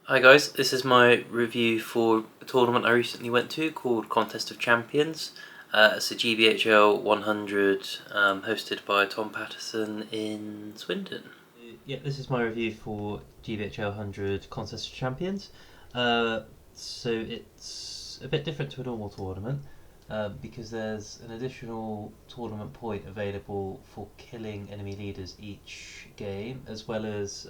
Hi guys, this is my review for a tournament I recently went to called Contest of Champions. It's a GBHL 100 hosted by Tom Pattison in Swindon. Yeah, this is my review for GBHL 100 Contest of Champions. So it's a bit different to a normal tournament because there's an additional tournament point available for killing enemy leaders each game, as well as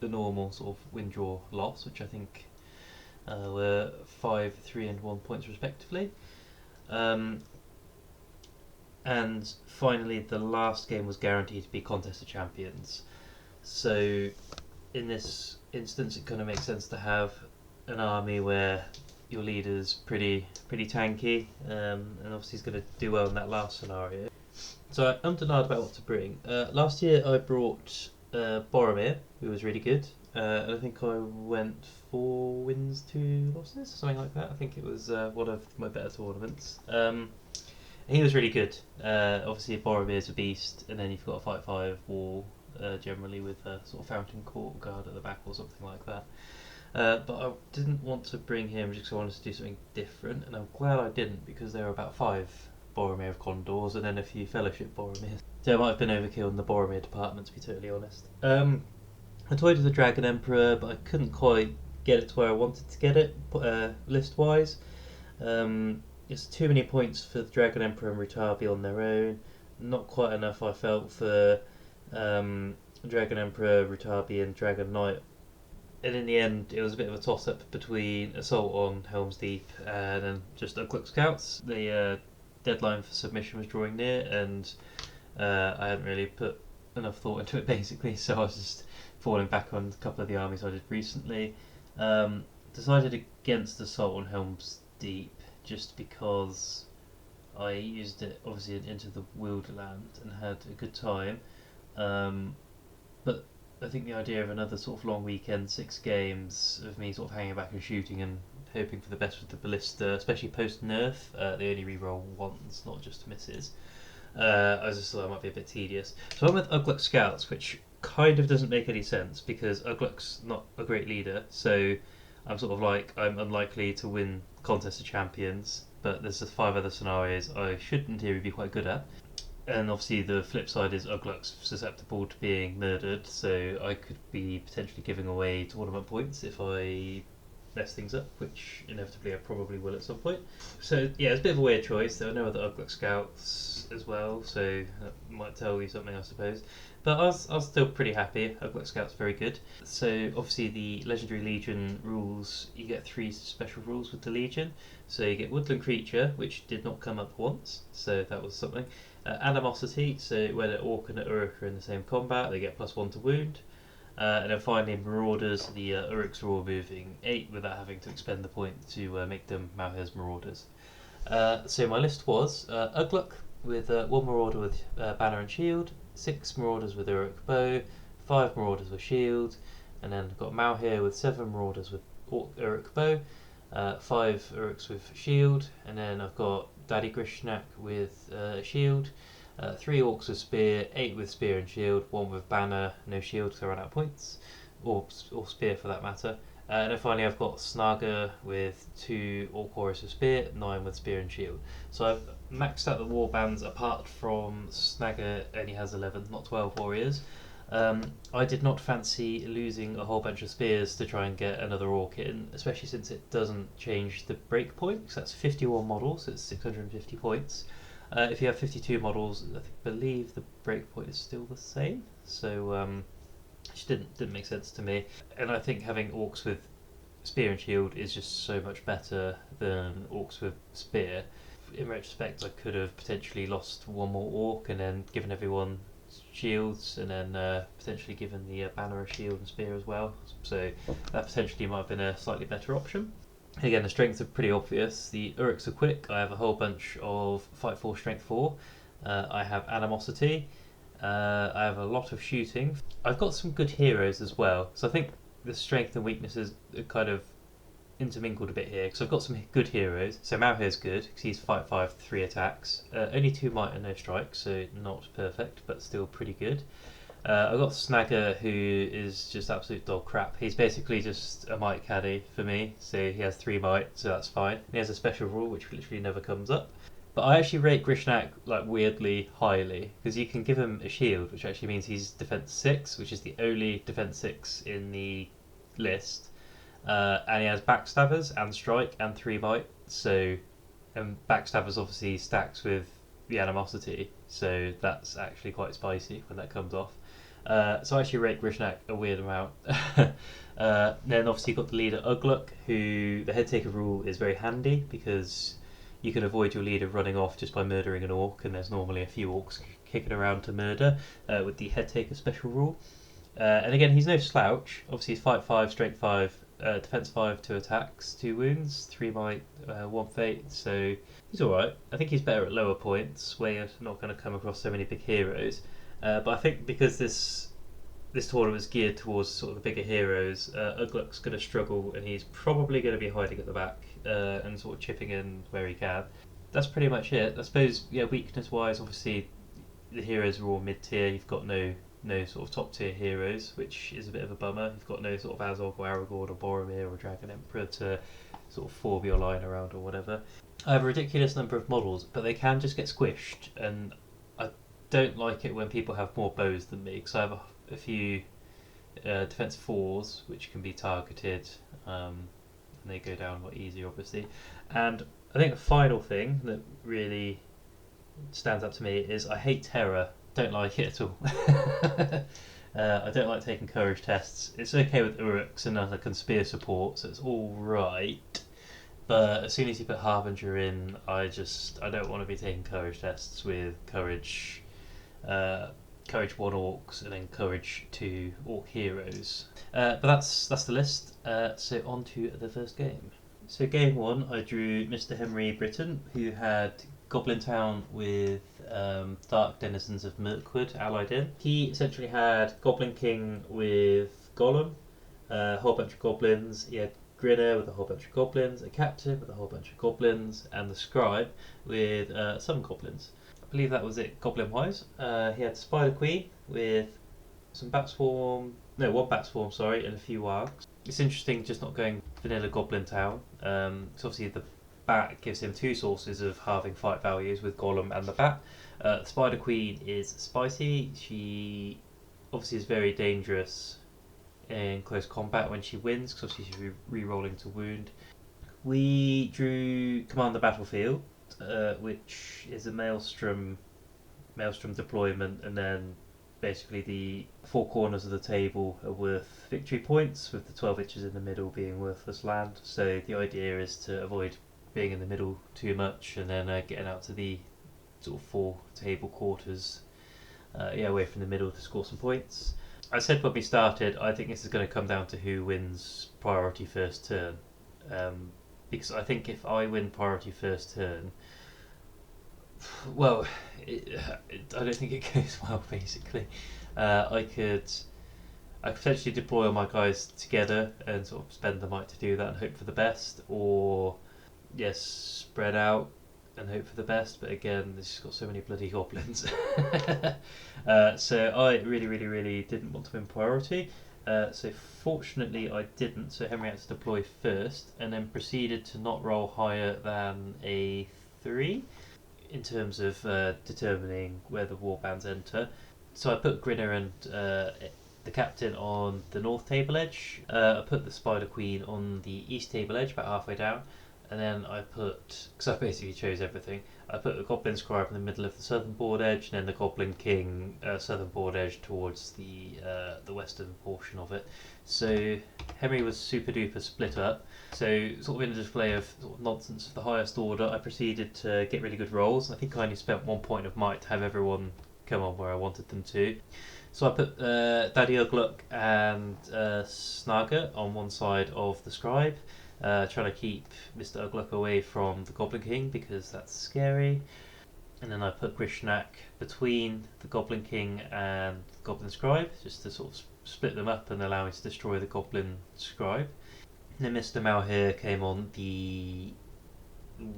the normal sort of win, draw, loss, which I think were 5, 3, and 1 points respectively. Um, and finally, the last game was guaranteed to be Contest of Champions. So, in this instance, it kind of makes sense to have an army where your leader's pretty tanky, and obviously he's going to do well in that last scenario. So I'm denied about what to bring. Last year I brought Boromir, who was really good. And I think I went 4 wins, 2 losses, something like that. I think it was one of my better tournaments. He was really good. Obviously, Boromir's a beast, and then you've got a fight 5 wall, generally with a sort of fountain court guard at the back or something like that. But I didn't want to bring him just because I wanted to do something different, and I'm glad I didn't because there were about 5 Boromir of Condors and then a few Fellowship Boromir. So it might have been overkill in the Boromir department, to be totally honest. I toyed with the Dragon Emperor, but I couldn't quite get it to where I wanted to get it list-wise. It's too many points for the Dragon Emperor and Rutabi on their own. Not quite enough, I felt, for Dragon Emperor, Rutabi, and Dragon Knight. And in the end, it was a bit of a toss-up between Assault on Helm's Deep and then just Ugluk Scouts. The deadline for submission was drawing near, and I hadn't really put enough thought into it basically, so I was just falling back on a couple of the armies I did recently. Decided against Assault on Helm's Deep just because I used it obviously into the Wildland and had a good time. But I think the idea of another sort of long weekend, 6 games of me sort of hanging back and shooting and hoping for the best with the ballista, especially post nerf, they only reroll once, not just misses. I just thought that might be a bit tedious. So I went with Ugluk Scouts, which kind of doesn't make any sense because Ugluk's not a great leader, so I'm sort of like, I'm unlikely to win Contest of Champions, but there's just 5 other scenarios I should in theory be quite good at. And obviously the flip side is Ugluk's susceptible to being murdered, so I could be potentially giving away tournament points if I mess things up, which inevitably I probably will at some point. So yeah, it's a bit of a weird choice. There were no other Ugluk Scouts as well, so that might tell you something, I suppose. But I was still pretty happy. Ugluk Scout's very good. So obviously the Legendary Legion rules, you get 3 special rules with the Legion. So you get Woodland Creature, which did not come up once, so that was something. Animosity, so when an Orc and an Uruk are in the same combat, they get +1 to wound. And then finally Marauders, the Uruks are all moving 8 without having to expend the point to make them Malhir's Marauders. So my list was Ugluk with 1 Marauder with Banner and Shield, 6 Marauders with Uruk Bow, 5 Marauders with Shield, and then I've got Malhir with 7 Marauders with Uruk Bow, 5 Uruks with Shield, and then I've got Daddy Grishnak with Shield, 3 Orcs with Spear, 8 with Spear and Shield, 1 with Banner, no Shield because I ran out of points, or Spear for that matter. And then finally I've got Snaga with 2 Orc Warriors with Spear, 9 with Spear and Shield. So I've maxed out the warbands apart from Snaga only has 11, not 12 warriors. I did not fancy losing a whole bunch of spears to try and get another orc in, especially since it doesn't change the break point, because that's 51 models, so it's 650 points. If you have 52 models, I believe the break point is still the same, so which didn't make sense to me. And I think having orcs with spear and shield is just so much better than orcs with spear. In retrospect, I could have potentially lost 1 more orc and then given everyone shields, and then potentially given the banner a shield and spear as well. So that potentially might have been a slightly better option. Again, the strengths are pretty obvious. The Uruks are quick. I have a whole bunch of Fight 4, Strength 4. I have Animosity. I have a lot of shooting. I've got some good heroes as well. So I think the strength and weaknesses are kind of intermingled a bit here, because I've got some good heroes. So Malhir's good because he's Fight 5, 3 attacks, only 2 might and no strike, so not perfect, but still pretty good. I've got Snagger, who is just absolute dog crap. He's basically just a might caddy for me, so he has 3 might, so that's fine. He has a special rule which literally never comes up. But I actually rate Grishnak like weirdly highly because you can give him a shield, which actually means he's defense 6, which is the only defense 6 in the list. And he has backstabbers and strike and 3 might. So, backstabbers obviously stacks with the animosity, so that's actually quite spicy when that comes off. So I actually rate Grishnak a weird amount. Then obviously you've got the leader Ugluk, who the head taker rule is very handy because you can avoid your leader running off just by murdering an orc, and there's normally a few orcs kicking around to murder with the head taker special rule. And again, he's no slouch. Obviously, he's fight 5, strength 5, defense 5, 2 attacks, 2 wounds, 3 might, 1 fate. So he's alright. I think he's better at lower points where you're not going to come across so many big heroes. But I think because this tournament is geared towards sort of the bigger heroes, Ugluk's going to struggle, and he's probably going to be hiding at the back and sort of chipping in where he can. That's pretty much it. I suppose, yeah, weakness-wise, obviously the heroes are all mid-tier. You've got no sort of top-tier heroes, which is a bit of a bummer. You've got no sort of Azog or Aragorn or Boromir or Dragon Emperor to sort of form your line around or whatever. I have a ridiculous number of models, but they can just get squished, and I don't like it when people have more bows than me, because I have a few defense 4s which can be targeted, and they go down a lot easier, obviously. And I think the final thing that really stands up to me is I hate terror. Don't like it at all. I don't like taking courage tests. It's okay with Uruks and other conspire support, so it's all right. But as soon as you put Harbinger in, I don't want to be taking courage tests with courage 1 orcs and then courage 2 orc heroes. But that's the list. So on to the first game. So game 1, I drew Mr. Henry Britton, who had Goblin Town with Dark Denizens of Mirkwood allied in. He essentially had Goblin King with Gollum, a whole bunch of goblins. He had Grinner with a whole bunch of goblins, a Captain with a whole bunch of goblins, and the Scribe with some goblins. I believe that was it goblin wise. He had Spider Queen with some Bat Swarm, no, 1 Bat Swarm, sorry, and a few Wargs. It's interesting just not going vanilla Goblin Town. So obviously the Bat gives him 2 sources of halving fight values with Gollum and the Bat. The Spider Queen is spicy. She obviously is very dangerous in close combat when she wins, because obviously she's re-rolling to wound. We drew Command the Battlefield, which is a Maelstrom deployment, and then basically the 4 corners of the table are worth victory points, with the 12 inches in the middle being worthless land. So the idea is to avoid being in the middle too much, and then getting out to the sort of 4 table quarters, away from the middle to score some points. I said when we started, I think this is going to come down to who wins priority first turn, because I think if I win priority first turn, well, I don't think it goes well. Basically, I could potentially deploy all my guys together and sort of spend the might to do that and hope for the best, or yes, spread out and hope for the best. But again, this has got so many bloody goblins. So I really didn't want to win priority. So fortunately I didn't. So Henry had to deploy first, and then proceeded to not roll higher than a 3 in terms of determining where the warbands enter. So I put Grinner and the Captain on the north table edge. I put the Spider Queen on the east table edge, about halfway down. And then I put, because I basically chose everything, I put the Goblin Scribe in the middle of the southern board edge, and then the Goblin King southern board edge towards the western portion of it. So Henry was super duper split up. So sort of in a display of sort of nonsense of the highest order, I proceeded to get really good rolls. I think I only spent 1 point of might to have everyone come on where I wanted them to. So I put Daddy Ugluk and Snagger on one side of the Scribe, trying to keep Mr. Ugluk away from the Goblin King because that's scary. And then I put Grishnak between the Goblin King and the Goblin Scribe, just to sort of split them up and allow me to destroy the Goblin Scribe. And then Mr. Malheur came on the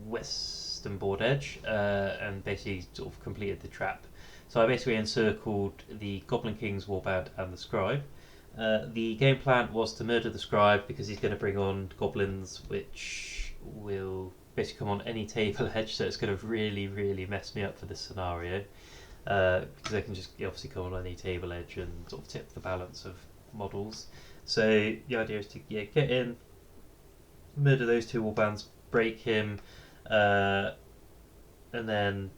western board edge and basically sort of completed the trap. So I basically encircled the Goblin King's Warband and the Scribe. The game plan was to murder the Scribe because he's going to bring on goblins, which will basically come on any table edge, so it's going to really, really mess me up for this scenario. Because they can just obviously come on any table edge and sort of tip the balance of models. So the idea is to get in, murder those two warbands, break him, and then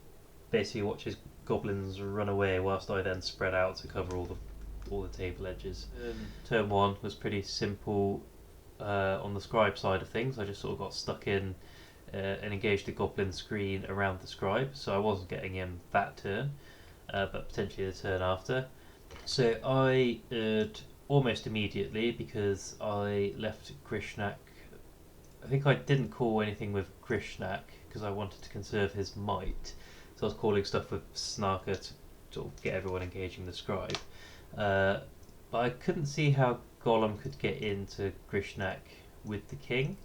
basically watch his goblins run away whilst I then spread out to cover all the table edges. Turn one was pretty simple on the scribe side of things. I just sort of got stuck in and engaged the goblin screen around the scribe, so I wasn't getting him that turn, but potentially the turn after. So I almost immediately because I left Grishnak. I think I didn't call anything with Grishnak because I wanted to conserve his might. So I was calling stuff with Snarker to sort of get everyone engaging the scribe. But I couldn't see how Gollum could get into Grishnak with the king.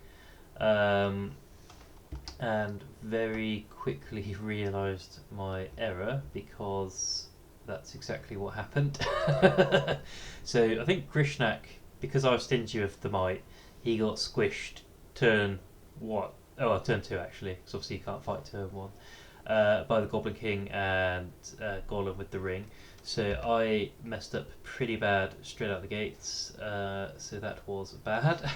And very quickly realised my error because that's exactly what happened. So I think Grishnak, because I was stingy with the might, he got squished turn turn 2 actually, because obviously you can't fight turn 1, by the Goblin King and Gollum with the ring. So I messed up pretty bad straight out the gates, so that was bad.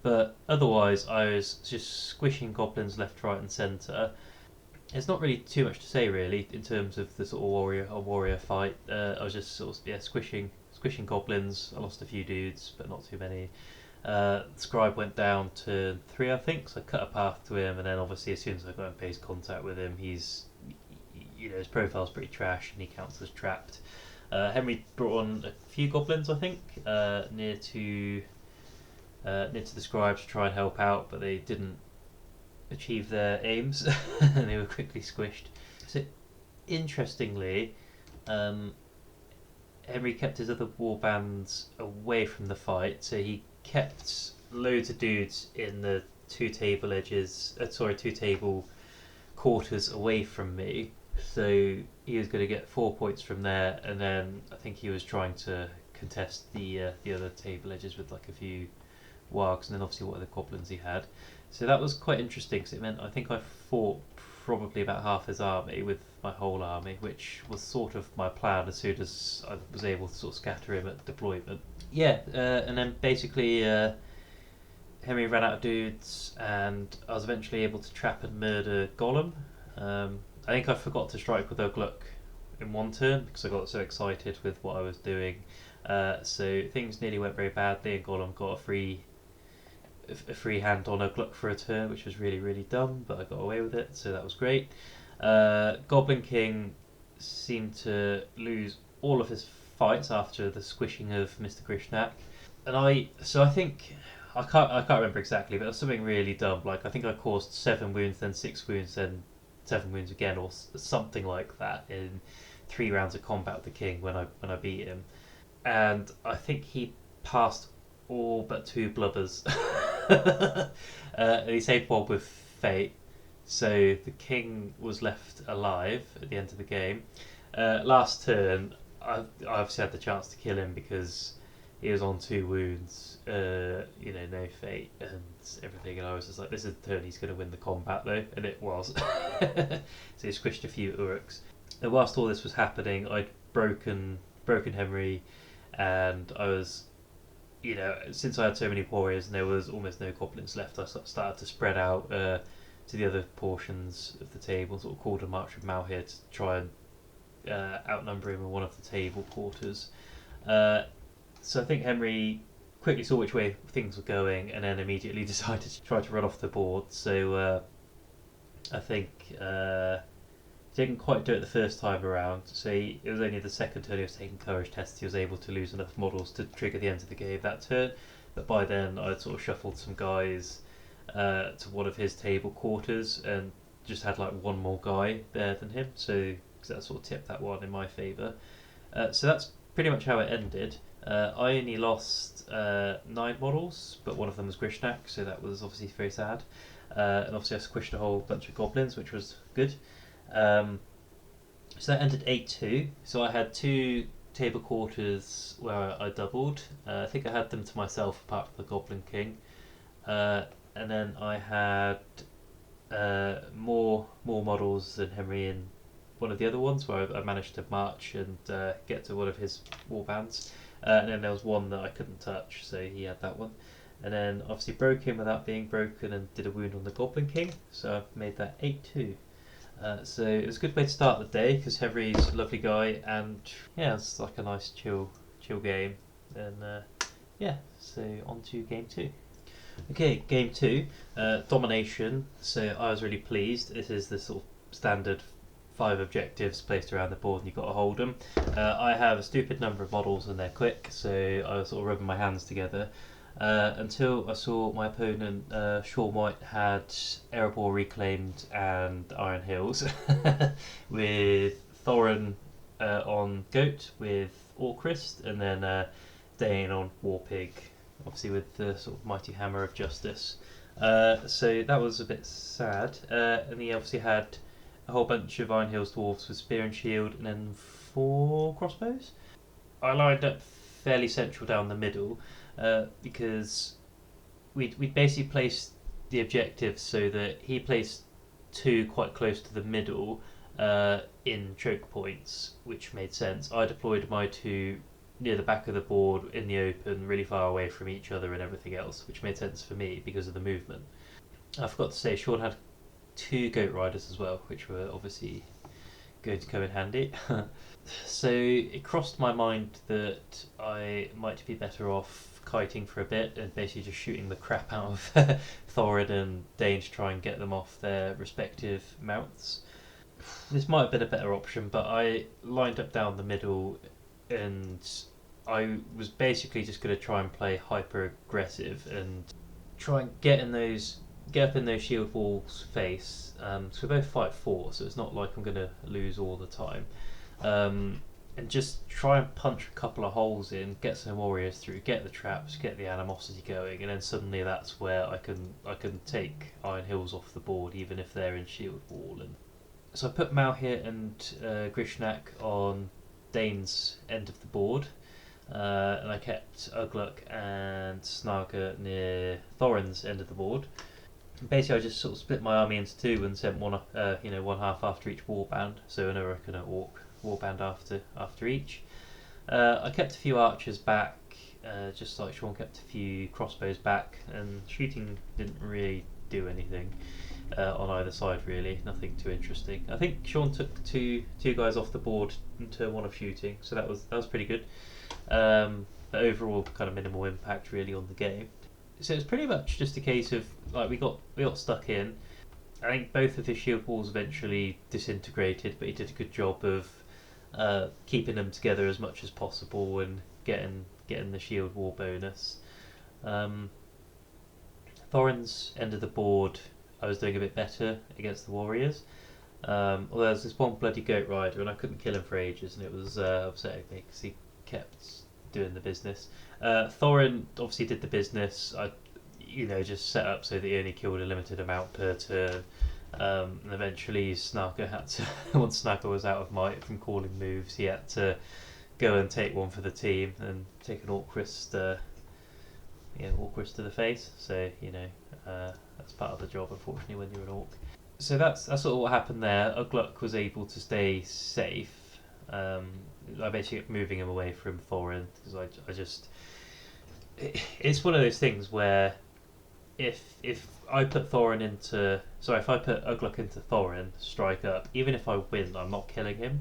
But otherwise I was just squishing goblins left, right and centre. There's not really too much to say really in terms of the sort of warrior fight. I was just sort of squishing goblins. I lost a few dudes, but not too many. Scribe went down to 3, I think, so I cut a path to him, and then obviously as soon as I got in face contact with him, his profile's pretty trash and he counts as trapped. Henry brought on a few goblins, I think, near to the scribe to try and help out, but they didn't achieve their aims and they were quickly squished. So interestingly, Henry kept his other warbands away from the fight, so he kept loads of dudes in the two table quarters away from me. So he was going to get 4 points from there, and then I think he was trying to contest the other table edges with like a few wargs, and then obviously what other goblins he had. So that was quite interesting because it meant I think I fought probably about half his army with my whole army, which was sort of my plan as soon as I was able to sort of scatter him at deployment. And then basically Henry ran out of dudes, and I was eventually able to trap and murder Gollum. I think I forgot to strike with Ugluk in one turn because I got so excited with what I was doing. So things nearly went very badly, and Gollum got a free hand on Ugluk for a turn, which was really, really dumb, but I got away with it, so that was great. Goblin King seemed to lose all of his fights after the squishing of Mr. Grishnak, and I think I can't remember exactly, but it was something really dumb. Like I think I caused 7 wounds, then 6 wounds, then 7 wounds again, or something like that in 3 rounds of combat with the king when I beat him, and I think he passed all but 2 blubbers. And he saved Bob with fate, so the king was left alive at the end of the game. Last turn, I obviously had the chance to kill him because he was on 2 wounds, no fate and everything, and I was just like, this is the turn he's going to win the combat though, and it was. So he squished a few Uruks. And whilst all this was happening, I'd broken Henry, and I was, since I had so many warriors and there was almost no goblins left, I started to spread out to the other portions of the table, sort of called a march of Malhir to try and outnumber him in one of the table quarters. So I think Henry quickly saw which way things were going and then immediately decided to try to run off the board. So I think he didn't quite do it the first time around. So it was only the second turn he was taking courage tests he was able to lose enough models to trigger the end of the game that turn. But by then I'd sort of shuffled some guys to one of his table quarters and just had like one more guy there than him. So that sort of tipped that one in my favour. So that's pretty much how it ended. I only lost 9 models, but one of them was Grishnak, so that was obviously very sad. And obviously I squished a whole bunch of goblins, which was good. So that ended 8-2. So I had two table quarters where I doubled. I think I had them to myself apart from the Goblin King. And then I had more models than Henry in one of the other ones where I managed to march and get to one of his warbands. And then there was one that I couldn't touch, so he had that one. And then obviously broke him without being broken and did a wound on the Goblin King, so I made that 8-2. So it was a good way to start the day because Henry's a lovely guy, and yeah, it's like a nice chill game. And yeah, so on to game two. Okay, game two, domination. So I was really pleased. This is the sort of standard 5 objectives placed around the board and you've got to hold them. I have a stupid number of models and they're quick, so I was sort of rubbing my hands together until I saw my opponent, Sean White, had Erebor Reclaimed and Iron Hills with Thorin on Goat with Orcrist, and then Dane on Warpig, obviously with the sort of mighty hammer of justice. So that was a bit sad. And he obviously had a whole bunch of Iron Hills dwarves with spear and shield, and then 4 crossbows. I lined up fairly central down the middle because we basically placed the objectives so that he placed 2 quite close to the middle in choke points, which made sense. I deployed my 2 near the back of the board in the open, really far away from each other and everything else, which made sense for me because of the movement. I forgot to say, Sean had 2 goat riders as well, which were obviously going to come in handy. So it crossed my mind that I might be better off kiting for a bit and basically just shooting the crap out of Thorin and Dane to try and get them off their respective mounts. This might have been a better option, but I lined up down the middle and I was basically just going to try and play hyper aggressive and try and get up in those shield walls face. So we both fight 4, so it's not like I'm going to lose all the time. And just try and punch a couple of holes in, get some warriors through, get the traps, get the animosity going, and then suddenly that's where I can take Iron Hills off the board even if they're in shield wall. And so I put Malhir and Grishnak on Dane's end of the board, and I kept Ugluk and Snarker near Thorin's end of the board. Basically, I just sort of split my army into 2 and sent one half after each warband, so an Uruk and an Orc warband after each. I kept a few archers back, just like Sean kept a few crossbows back, and shooting didn't really do anything on either side really, nothing too interesting. I think Sean took two guys off the board in turn 1 of shooting, so that was pretty good. But overall, kind of minimal impact really on the game. So it's pretty much just a case of like we got stuck in. I think both of his shield walls eventually disintegrated, but he did a good job of keeping them together as much as possible and getting the shield wall bonus. Thorin's end of the board, I was doing a bit better against the warriors. Although there's this one bloody goat rider and I couldn't kill him for ages, and it was upsetting me because he kept doing the business. Thorin obviously did the business. I just set up so that he only killed a limited amount per turn. And eventually Snarker had to, once Snarker was out of might from calling moves, he had to go and take one for the team and take an Orcrist to the face. So, that's part of the job, unfortunately, when you're an Orc. So that's sort of what happened there. Ugluk was able to stay safe. I basically kept moving him away from Thorin because I just... It's one of those things where if I put Thorin into... Sorry, if I put Ugluk into Thorin, strike up, even if I win, I'm not killing him.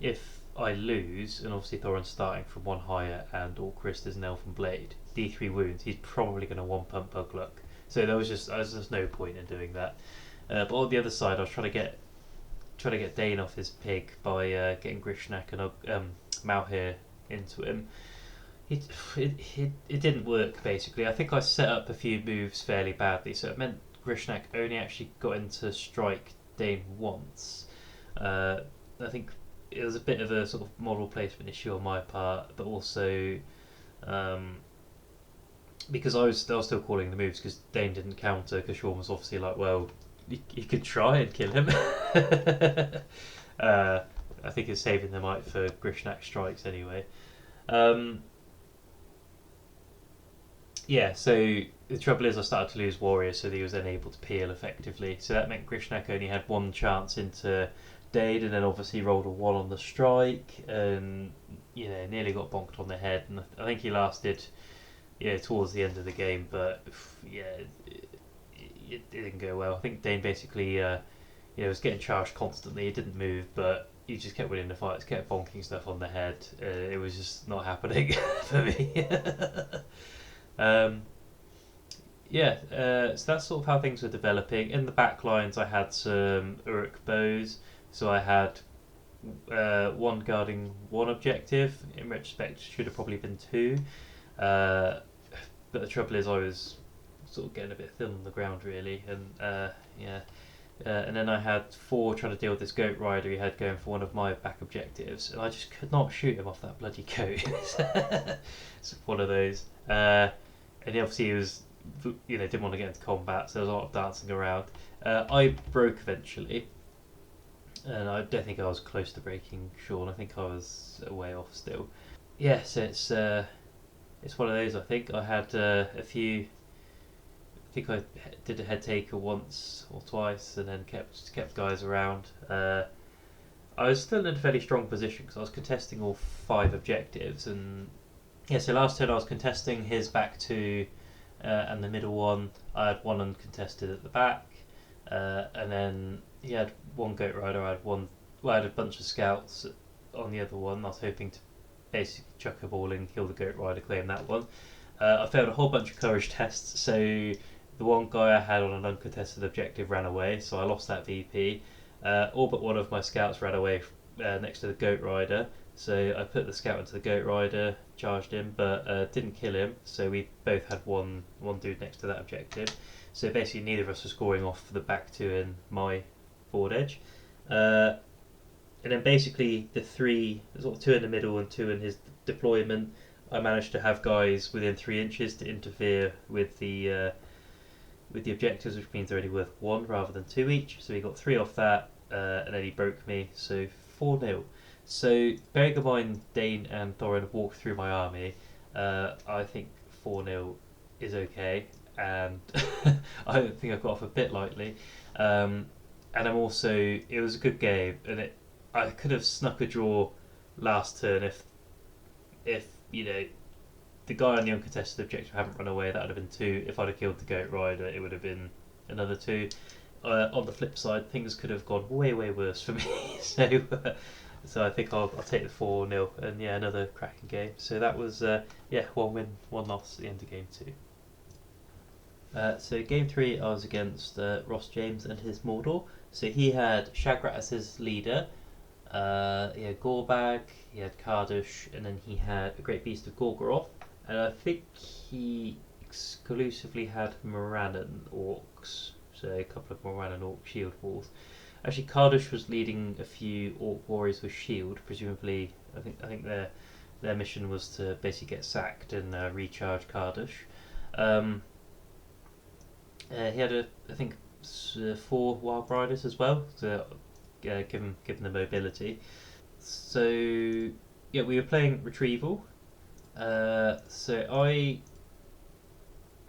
If I lose, and obviously Thorin's starting from 1 higher and Orcrist is an Elven Blade, D3 wounds, he's probably going to 1-pump Ugluk. So there was just no point in doing that. But on the other side, I was trying to get Dane off his pig by getting Grishnak and Malhir into him. It didn't work, basically. I think I set up a few moves fairly badly, so it meant Grishnak only actually got into strike Dane once. I think it was a bit of a sort of model placement issue on my part, but also because I was still calling the moves because Dane didn't counter, because Sean was obviously like, well, you could try and kill him. I think it's saving them out for Grishnak strikes anyway. Um, yeah, so the trouble is I started to lose warriors, so he was then able to peel effectively. So that meant Grishnak only had one chance into Dade, and then obviously rolled a 1 on the strike, and nearly got bonked on the head. And I think he lasted towards the end of the game, but yeah, it didn't go well. I think Dane basically was getting charged constantly. It didn't move, but he just kept winning the fights, kept bonking stuff on the head. It was just not happening for me. um, so that's sort of how things were developing. In the back lines, I had some Uruk bows, so I had one guarding one objective. In retrospect, should have probably been two. But the trouble is, I was sort of getting a bit thin on the ground, really, and and then I had 4 trying to deal with this goat rider he had going for one of my back objectives, and I just could not shoot him off that bloody goat. It's one of those. And obviously he was, didn't want to get into combat, so there was a lot of dancing around. I broke eventually, and I don't think I was close to breaking Sean. I think I was way off still. Yeah, so it's one of those. I think I had a few. I think I did a head taker once or twice, and then kept guys around. I was still in a fairly strong position because I was contesting all 5 objectives, and so last turn I was contesting his back 2 and the middle one. I had 1 uncontested at the back, and then he had 1 goat rider. I had one. Well, I had a bunch of scouts on the other one. I was hoping to basically chuck a ball in, kill the goat rider, claim that one. I failed a whole bunch of courage tests, so the one guy I had on an uncontested objective ran away, so I lost that VP. All but one of my scouts ran away next to the goat rider, so I put the scout into the goat rider, charged him, but didn't kill him, so we both had one dude next to that objective. So basically neither of us were scoring off the back 2 in my forward edge. And then basically the 3, sort of 2 in the middle and 2 in his deployment, I managed to have guys within 3 inches to interfere with the objectives, which means they're only worth 1 rather than 2 each. So he got 3 off that, and then he broke me, so 4-0. So bearing in mind Dane and Thorin walked through my army, I think 4-0 is okay, and I think I got off a bit lightly. And I'm also, it was a good game, and I could have snuck a draw last turn if the guy on the uncontested objective hadn't run away. That would have been 2. If I'd have killed the goat rider, it would have been another 2. On the flip side, things could have gone way worse for me. So I think I'll take the 4-0, and another cracking game. So that was 1 win, 1 loss at the end of game 2. So game 3, I was against Ross James and his Mordor. So he had Shagrat as his leader. He had Gorbag, he had Kardush, and then he had a Great Beast of Gorgoroth. And I think he exclusively had Morannon orcs, so a couple of Morannon orc shield walls. Actually, Kardush was leading a few orc warriors with shield. Presumably, I think their mission was to basically get sacked and recharge Kardush. He had I think 4 wild riders as well, to give him the mobility. So we were playing retrieval. So I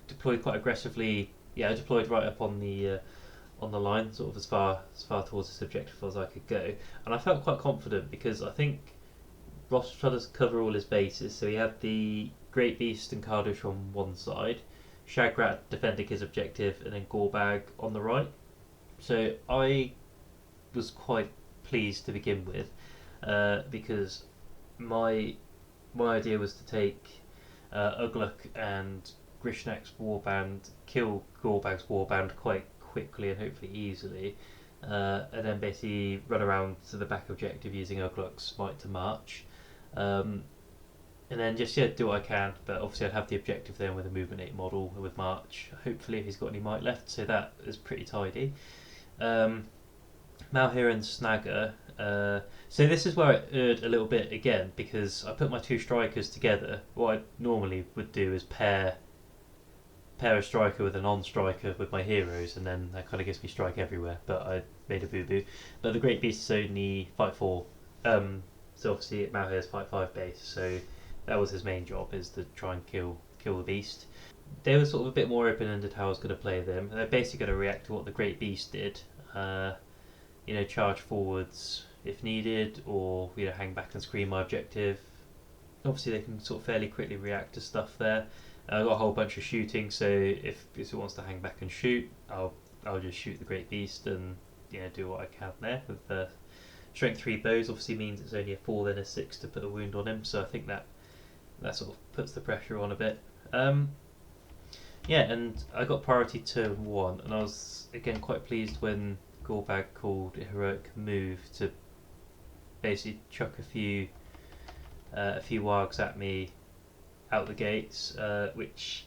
deployed quite aggressively. I deployed right up on the line, sort of as far towards this objective as I could go, and I felt quite confident because I think Ross tried to cover all his bases. So he had the Great Beast and Kardush on one side, Shagrat defending his objective, and then Gorbag on the right. So I was quite pleased to begin with, because my idea was to take Ugluk and Grishnak's warband, kill Gorbag's warband quite quickly and hopefully easily, and then basically run around to the back objective using Ugluk's might to march, and then just do what I can. But obviously I'd have the objective then with a movement 8 model with march, hopefully if he's got any might left, so that is pretty tidy. Malhir and Snagger. So this is where I erred a little bit again, because I put my 2 strikers together. What I normally would do is pair a striker with a non-striker with my heroes, and then that kind of gives me strike everywhere. But I made a boo-boo. But the Great Beast is only fight 4 So obviously Malhair's fight 5 base, so that was his main job, is to try and kill the beast. They were sort of a bit more open-ended how I was going to play them. They're basically going to react to what the Great Beast did. Charge forwards if needed, or hang back and screen my objective. Obviously, they can sort of fairly quickly react to stuff there. I've got a whole bunch of shooting, so if it wants to hang back and shoot, I'll just shoot the Great Beast and do what I can there. With strength 3 bows, obviously means it's only a 4 then a 6 to put a wound on him. So I think that sort of puts the pressure on a bit. And I got priority turn 1, and I was again quite pleased when Gorbag called a heroic move to basically chuck a few wargs at me out the gates, which,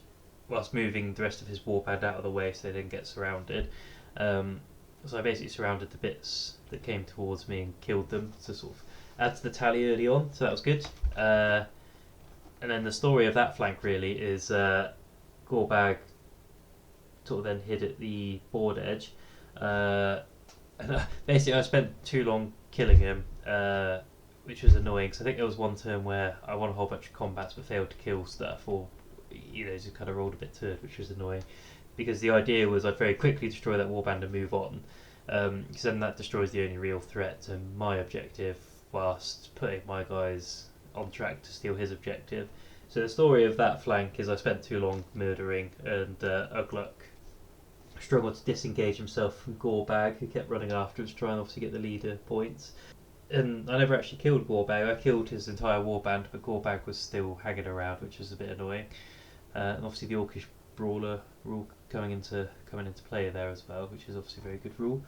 whilst moving the rest of his warband out of the way so they didn't get surrounded. So I basically surrounded the bits that came towards me and killed them to sort of add to the tally early on, so that was good. And then the story of that flank really is Gorbag sort of then hid at the board edge. And basically I spent too long killing him, which was annoying, because I think there was one turn where I won a whole bunch of combats but failed to kill stuff, or just kind of rolled a bit turd, which was annoying, because the idea was I'd very quickly destroy that warband and move on, because then that destroys the only real threat to my objective, whilst putting my guys on track to steal his objective. So the story of that flank is I spent too long murdering, and Ugluk struggled to disengage himself from Gorbag, who kept running after us, trying obviously get the leader points. And I never actually killed Gorbag. I killed his entire warband, but Gorbag was still hanging around, which was a bit annoying. And obviously the Orcish Brawler rule coming into play there as well, which is obviously a very good rule.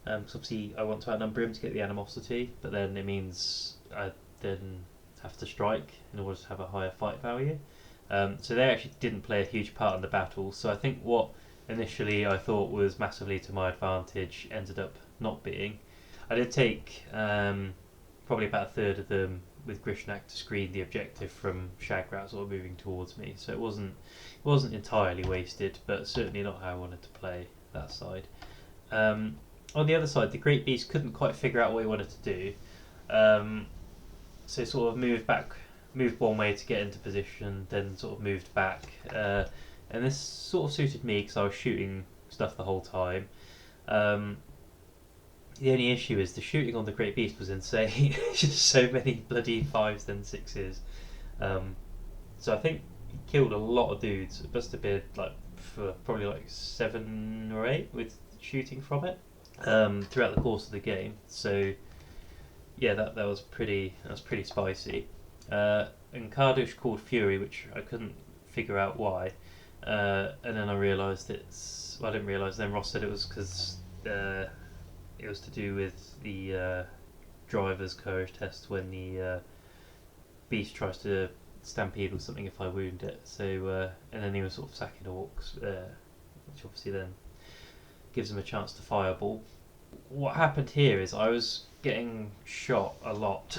Because obviously I want to outnumber him to get the animosity, but then it means I then have to strike in order to have a higher fight value. So they actually didn't play a huge part in the battle. So I think what initially I thought was massively to my advantage ended up not being. I did take probably about a third of them with Grishnak to screen the objective from Shagrat sort of moving towards me, so it wasn't entirely wasted, but certainly not how I wanted to play that side. On the other side, the Great Beast couldn't quite figure out what he wanted to do, so sort of moved one way to get into position, then sort of moved back, and this sort of suited me because I was shooting stuff the whole time. The only issue is the shooting on the Great Beast was insane. Just so many bloody 5s and 6s. So I think he killed a lot of dudes. It must have been probably 7 or 8 with shooting from it throughout the course of the game. So yeah, that was pretty spicy. And Kardush called Fury, which I couldn't figure out why. And then I realised I didn't realise. Then Ross said it was because it was to do with the driver's courage test when the beast tries to stampede or something if I wound it. So and then he was sort of sacking orcs, which obviously then gives him a chance to fireball. What happened here is I was getting shot a lot.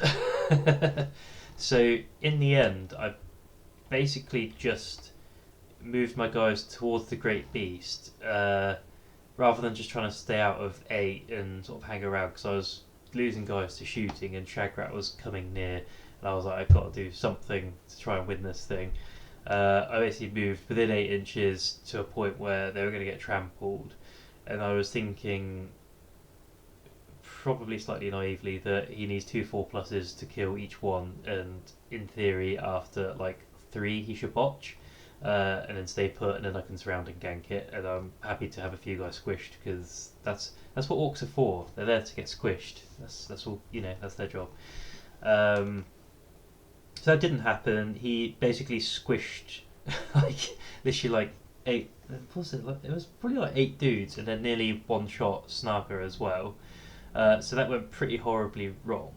So in the end, I basically just moved my guys towards the Great Beast, rather than just trying to stay out of 8 and sort of hang around, because I was losing guys to shooting and Shagrat was coming near, and I was like, I've got to do something to try and win this thing. I basically moved within 8 inches to a point where they were going to get trampled, and I was thinking, probably slightly naively, that he needs 2 4+s to kill each one, and in theory after 3 he should botch. And then stay put, and then I can surround and gank it, and I'm happy to have a few guys squished, because that's what orcs are for. They're there to get squished. That's all, that's their job. So that didn't happen. He basically squished literally 8. What was it? It was probably 8 dudes, and then nearly one shot Snarker as well. So that went pretty horribly wrong.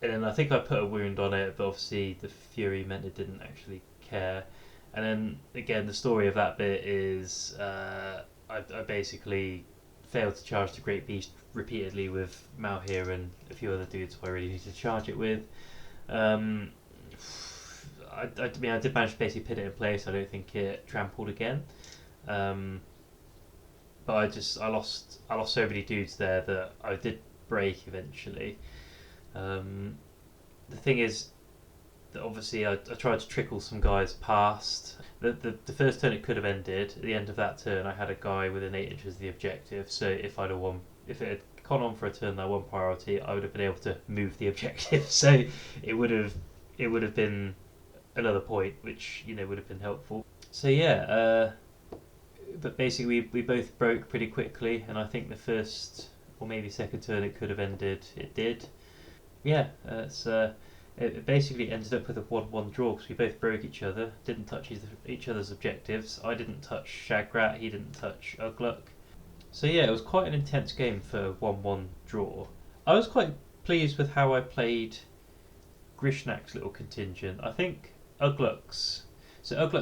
And then I think I put a wound on it, but obviously the Fury meant it didn't actually care. And then again, the story of that bit is I basically failed to charge the Great Beast repeatedly with Malhir and a few other dudes who I really needed to charge it with. I did manage to basically pin it in place. I don't think it trampled again. But I lost so many dudes there that I did break eventually. The thing is that obviously I tried to trickle some guys past. The first turn it could have ended. At the end of that turn, I had a guy within 8 inches of the objective. So if it had gone on for a turn that I won priority, I would have been able to move the objective. So it would have been another point, which would have been helpful. So yeah, but basically we both broke pretty quickly, and I think the first or maybe second turn it could have ended. It did. Yeah, it basically ended up with a 1-1 draw because we both broke each other, didn't touch each other's objectives. I didn't touch Shagrat, he didn't touch Ugluk. So yeah, it was quite an intense game for a 1-1 draw. I was quite pleased with how I played Grishnak's little contingent. I think Ugluk's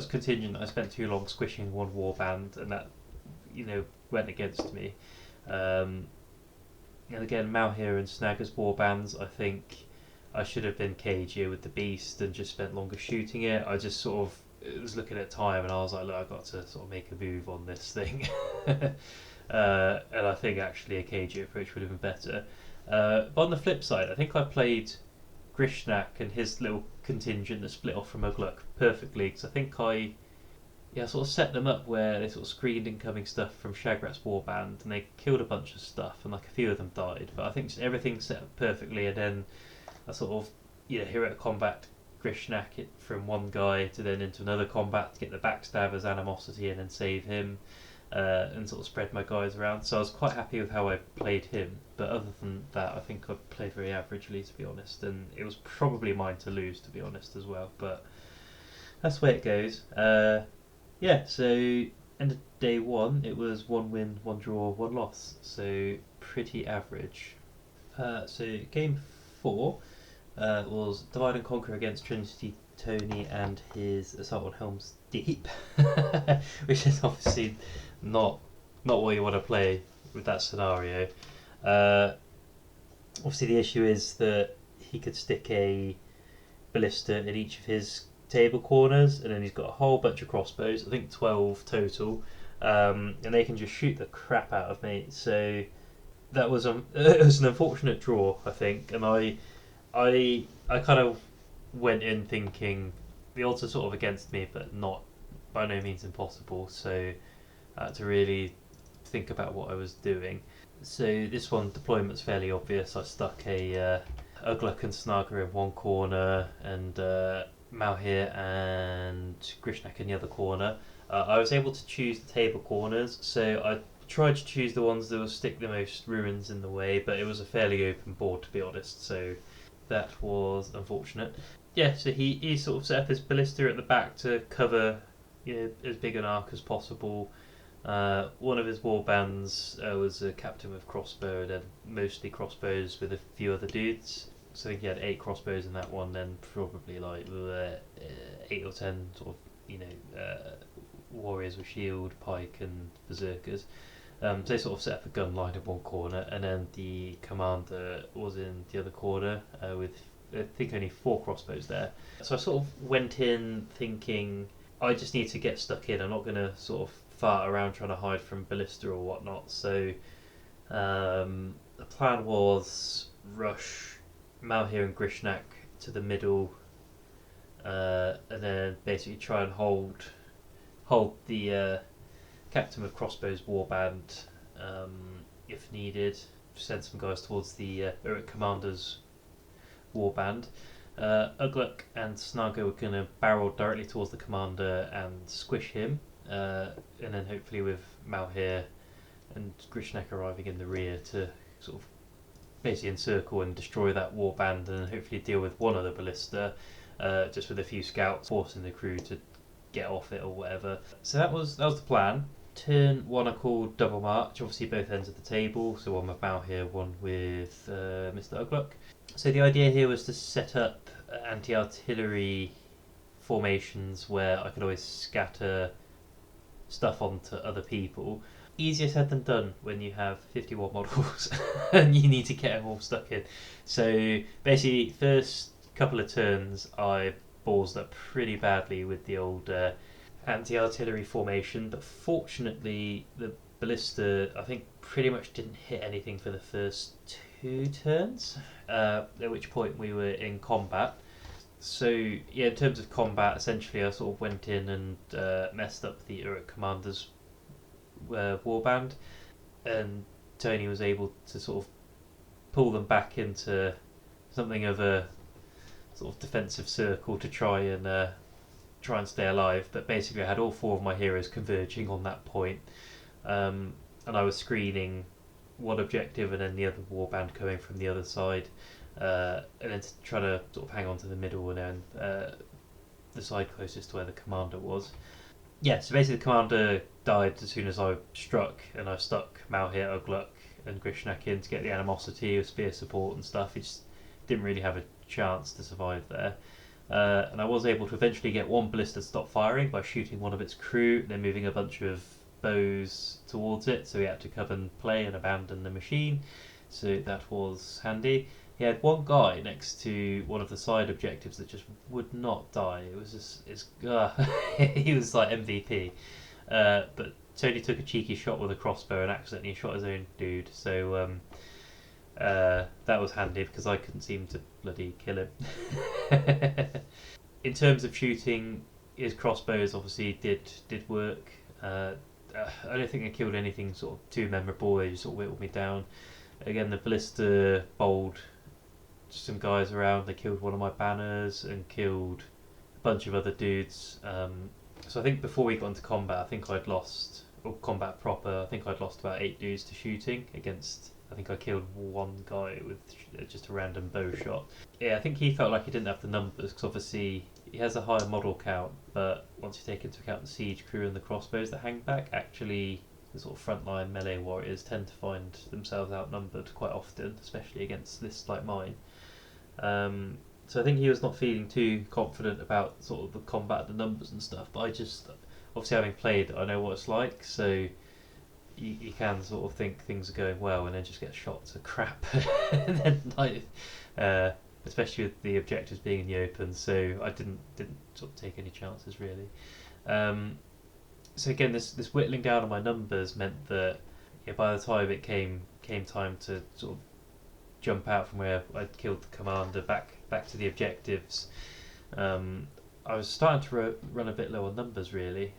contingent, I spent too long squishing one warband, and that went against me. And again, Malhir and Snagger's warbands, I think I should have been cagier with the beast and just spent longer shooting it. I just sort of was looking at time and I was like, look, I've got to sort of make a move on this thing. And I think actually a cagier approach would have been better. But on the flip side, I think I played Grishnak and his little contingent that split off from Ugluk perfectly, because I think I sort of set them up where they sort of screened incoming stuff from Shagrat's warband and they killed a bunch of stuff and like a few of them died, but I think just everything set up perfectly, and then I sort of hero combat Grishnak it from one guy to then into another combat to get the backstabber's animosity and then save him, and sort of spread my guys around. So I was quite happy with how I played him, but other than that I think I played very averagely, to be honest, and it was probably mine to lose, to be honest, as well, but that's the way it goes. So end of day one it was 1 win, 1 draw, 1 loss, so pretty average. So game 4 was Divide and Conquer against Trinity Tony and his Assault on Helm's Deep, which is obviously not what you want to play with that scenario. Obviously the issue is that he could stick a ballista in each of his table corners, and then he's got a whole bunch of crossbows, I think 12 total, and they can just shoot the crap out of me. So that was it was an unfortunate draw, I think, and I kind of went in thinking the odds are sort of against me, but not by no means impossible, so I had to really think about what I was doing. So this one, deployment's fairly obvious. I stuck a Ugluk and Snaga in one corner and Malhir and Grishnak in the other corner. I was able to choose the table corners, so I tried to choose the ones that would stick the most ruins in the way, but it was a fairly open board, to be honest, so that was unfortunate. Yeah, so he sort of set up his ballista at the back to cover as big an arc as possible. One of his warbands was a captain with crossbow, and then mostly crossbows with a few other dudes. So I think he had 8 crossbows in that one, then probably like 8 or 10 sort of warriors with shield, pike, and berserkers. So they sort of set up a gun line in one corner, and then the commander was in the other corner with I think only 4 crossbows there. So I sort of went in thinking I just need to get stuck in. I'm not going to sort of fart around trying to hide from ballista or whatnot. So the plan was rush Malhir and Grishnak to the middle, and then basically try and hold the captain with crossbows warband if needed. Send some guys towards the Uruk commander's warband. Ugluk and Snaga were going to barrel directly towards the commander and squish him, and then hopefully with Malhir and Grishnak arriving in the rear to sort of basically encircle and destroy that warband, and hopefully deal with one other ballista just with a few scouts, forcing the crew to get off it or whatever. So that was the plan. Turn 1 I called Double March, obviously both ends of the table, so one with Malhir, one with Mr. Ugluk. So the idea here was to set up anti-artillery formations where I could always scatter stuff onto other people. Easier said than done when you have 51 models and you need to get them all stuck in. So basically, first couple of turns I ballsed up pretty badly with the old anti-artillery formation, but fortunately the ballista I think pretty much didn't hit anything for the first 2 turns, at which point we were in combat. So yeah, in terms of combat, essentially I sort of went in and messed up the Uruk commander's warband, and Tony was able to sort of pull them back into something of a sort of defensive circle to try and stay alive. But basically, I had all 4 of my heroes converging on that point, and I was screening one objective and then the other warband coming from the other side, and then trying to sort of hang on to the middle and then the side closest to where the commander was. Yeah, so basically the commander died as soon as I struck, and I stuck Malhir, Ugluk, and Grishnak in to get the animosity of spear support and stuff. He just didn't really have a chance to survive there. And I was able to eventually get one ballista to stop firing by shooting one of its crew, then moving a bunch of bows towards it, so he had to cover and play and abandon the machine. So that was handy. He had one guy next to one of the side objectives that just would not die. It was just he was like MVP. But Tony took a cheeky shot with a crossbow and accidentally shot his own dude. So that was handy because I couldn't seem to bloody kill him. In terms of shooting, his crossbows obviously did work. I don't think I killed anything sort of too memorable. They just sort of whittled me down. Again, the ballista bowled some guys around. They killed one of my banners and killed a bunch of other dudes. So I think before we got into combat, I think I'd lost, or combat proper, I think I'd lost about 8 dudes to shooting against, I think I killed one guy with just a random bow shot. Yeah, I think he felt like he didn't have the numbers because obviously he has a higher model count, but once you take into account the siege crew and the crossbows that hang back, actually the sort of frontline melee warriors tend to find themselves outnumbered quite often, especially against lists like mine. So I think he was not feeling too confident about sort of the combat, the numbers and stuff, but I just, obviously having played, I know what it's like, so you can sort of think things are going well and then just get shot to crap. And then especially with the objectives being in the open, so I didn't sort of take any chances really. So again, this whittling down on my numbers meant that by the time it came time to sort of jump out from where I'd killed the commander back to the objectives, I was starting to run a bit low on numbers really,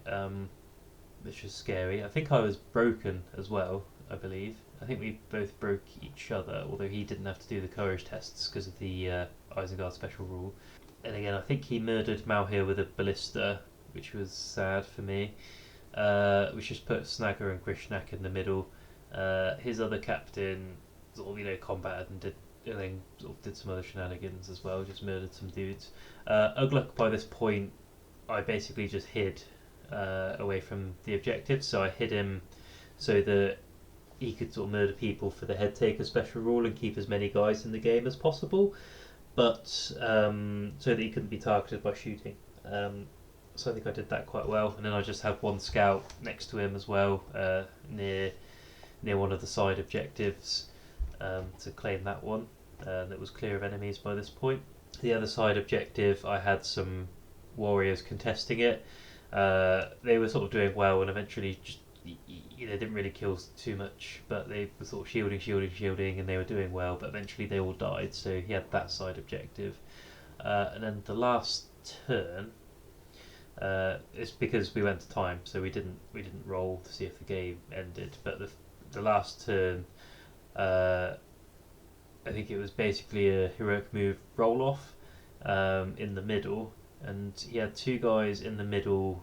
which was scary. I think I was broken as well, I believe. I think we both broke each other, although he didn't have to do the courage tests because of the Isengard special rule. And again, I think he murdered Malhir with a ballista, which was sad for me. Which just put Snagger and Grishnak in the middle. His other captain sort of combated and did some other shenanigans as well, just murdered some dudes. Ugluk, by this point, I basically just hid away from the objective, so I hid him so that he could sort of murder people for the head taker special rule and keep as many guys in the game as possible, but so that he couldn't be targeted by shooting. So I think I did that quite well, and then I just had one scout next to him as well, near one of the side objectives, to claim that one. That was clear of enemies by this point. The other side objective, I had some warriors contesting it. They were sort of doing well, and eventually just didn't really kill too much, but they were sort of shielding, and they were doing well. But eventually they all died, so he had that side objective. And then the last turn, it's because we went to time, so we didn't roll to see if the game ended. But the last turn, I think it was basically a heroic move roll off in the middle, and he had 2 guys in the middle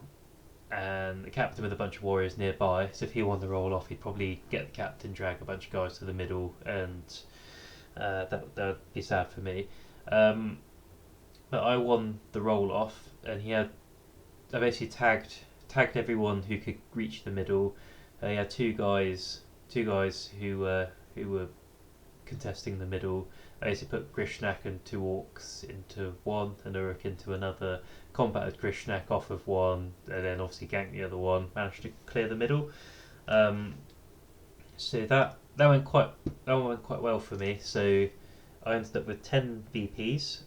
and the captain with a bunch of warriors nearby. So if he won the roll off, he'd probably get the captain, drag a bunch of guys to the middle, and that would be sad for me. But I won the roll off, and I basically tagged everyone who could reach the middle. He had two guys who were contesting the middle. I basically put Grishnak and 2 orcs into one and Uruk into another, combated Grishnak off of one, and then obviously ganked the other one, managed to clear the middle. So that went quite well for me. So I ended up with 10 VPs.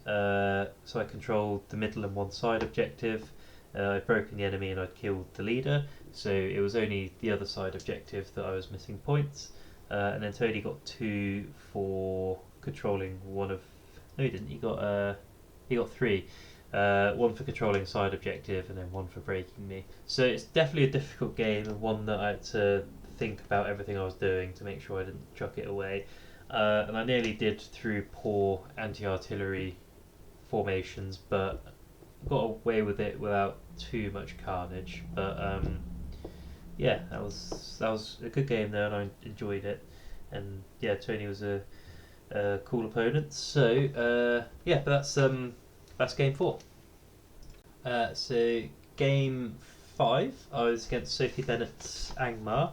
So I controlled the middle and one side objective. I'd broken the enemy and I'd killed the leader. So it was only the other side objective that I was missing points. and then Tony got 2 for controlling one of. No, he didn't. He got 3. One for controlling side objective, and then 1 for breaking me. So it's definitely a difficult game, and one that I had to think about everything I was doing to make sure I didn't chuck it away. And I nearly did through poor anti-artillery formations, but got away with it without too much carnage. But yeah, that was a good game there, and I enjoyed it. And yeah, Tony was a cool opponent. So yeah, but that's game 4. So game 5, I was against Sophie Bennett's Angmar.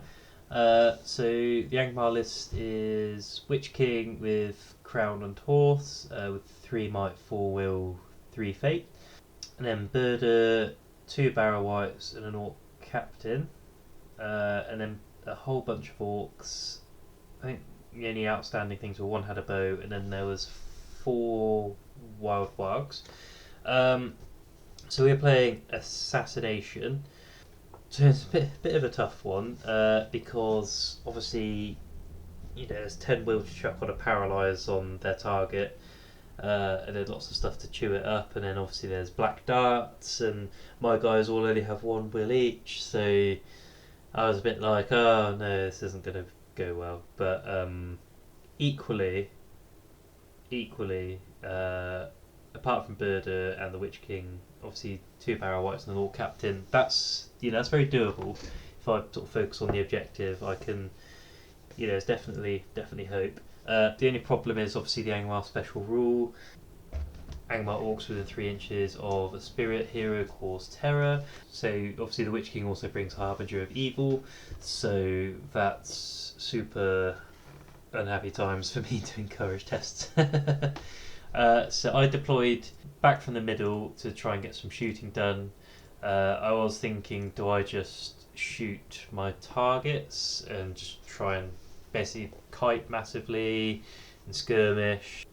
So the Angmar list is Witch King with Crown and Horse, with 3 Might, 4 Will, 3 Fate, and then Birder, 2 Barrow Wights and an Orc Captain, and then a whole bunch of Orcs. I think the only outstanding things were 1 had a bow, and then there was 4 Wild Wargs. So we were playing Assassination. So it's a bit of a tough one, because obviously, there's 10 will to chuck on a paralyse on their target, and there's lots of stuff to chew it up, and then obviously there's black darts, and my guys all only have 1 will each, so I was a bit like, oh no, this isn't going to go well. But equally, apart from Birder and the Witch King, obviously 2 Barrow Wights and an Orc Captain, that's very doable. If I sort of focus on the objective, I can, there's definitely hope. The only problem is obviously the Angmar special rule. Angmar Orcs within 3 inches of a spirit hero cause terror. So obviously the Witch King also brings Harbinger of Evil, so that's super unhappy times for me to encourage tests. So I deployed back from the middle to try and get some shooting done. I was thinking, do I just shoot my targets and just try and basically kite massively and skirmish?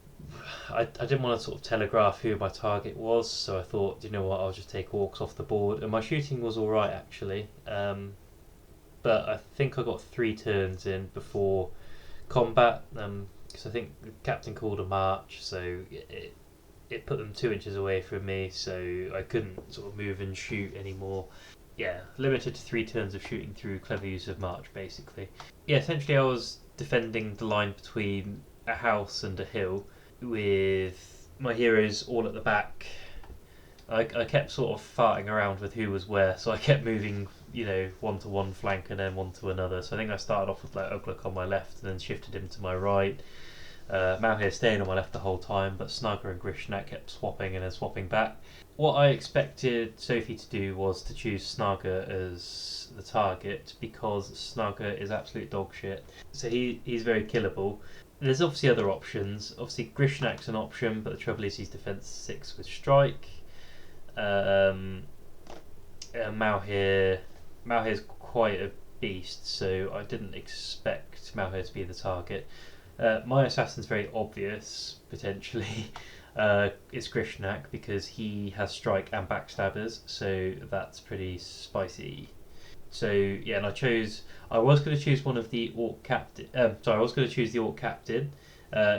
I didn't want to sort of telegraph who my target was, so I thought, you know what, I'll just take Orcs off the board. And my shooting was alright actually, but I think I got 3 turns in before combat, because I think the captain called a march, so it put them 2 inches away from me, so I couldn't sort of move and shoot anymore. Yeah, limited to 3 turns of shooting through clever use of march, basically. Yeah, essentially I was defending the line between a house and a hill, with my heroes all at the back. I kept sort of farting around with who was where, so I kept moving, one to one flank and then one to another. So I think I started off with like Ugluk on my left and then shifted him to my right. Malhir staying on my left the whole time, but Snugger and Grishnak kept swapping and then swapping back. What I expected Sophie to do was to choose Snugger as the target, because Snugger is absolute dog shit. So he's very killable. There's obviously other options. Obviously Grishnak's an option, but the trouble is he's defense 6 with strike. Malhir's quite a beast, so I didn't expect Malhir to be the target. My assassin's very obvious, potentially. It's Grishnak, because he has strike and backstabbers, so that's pretty spicy. So yeah, and I was going to choose one of the Orc Captain. I was going to choose the Orc Captain,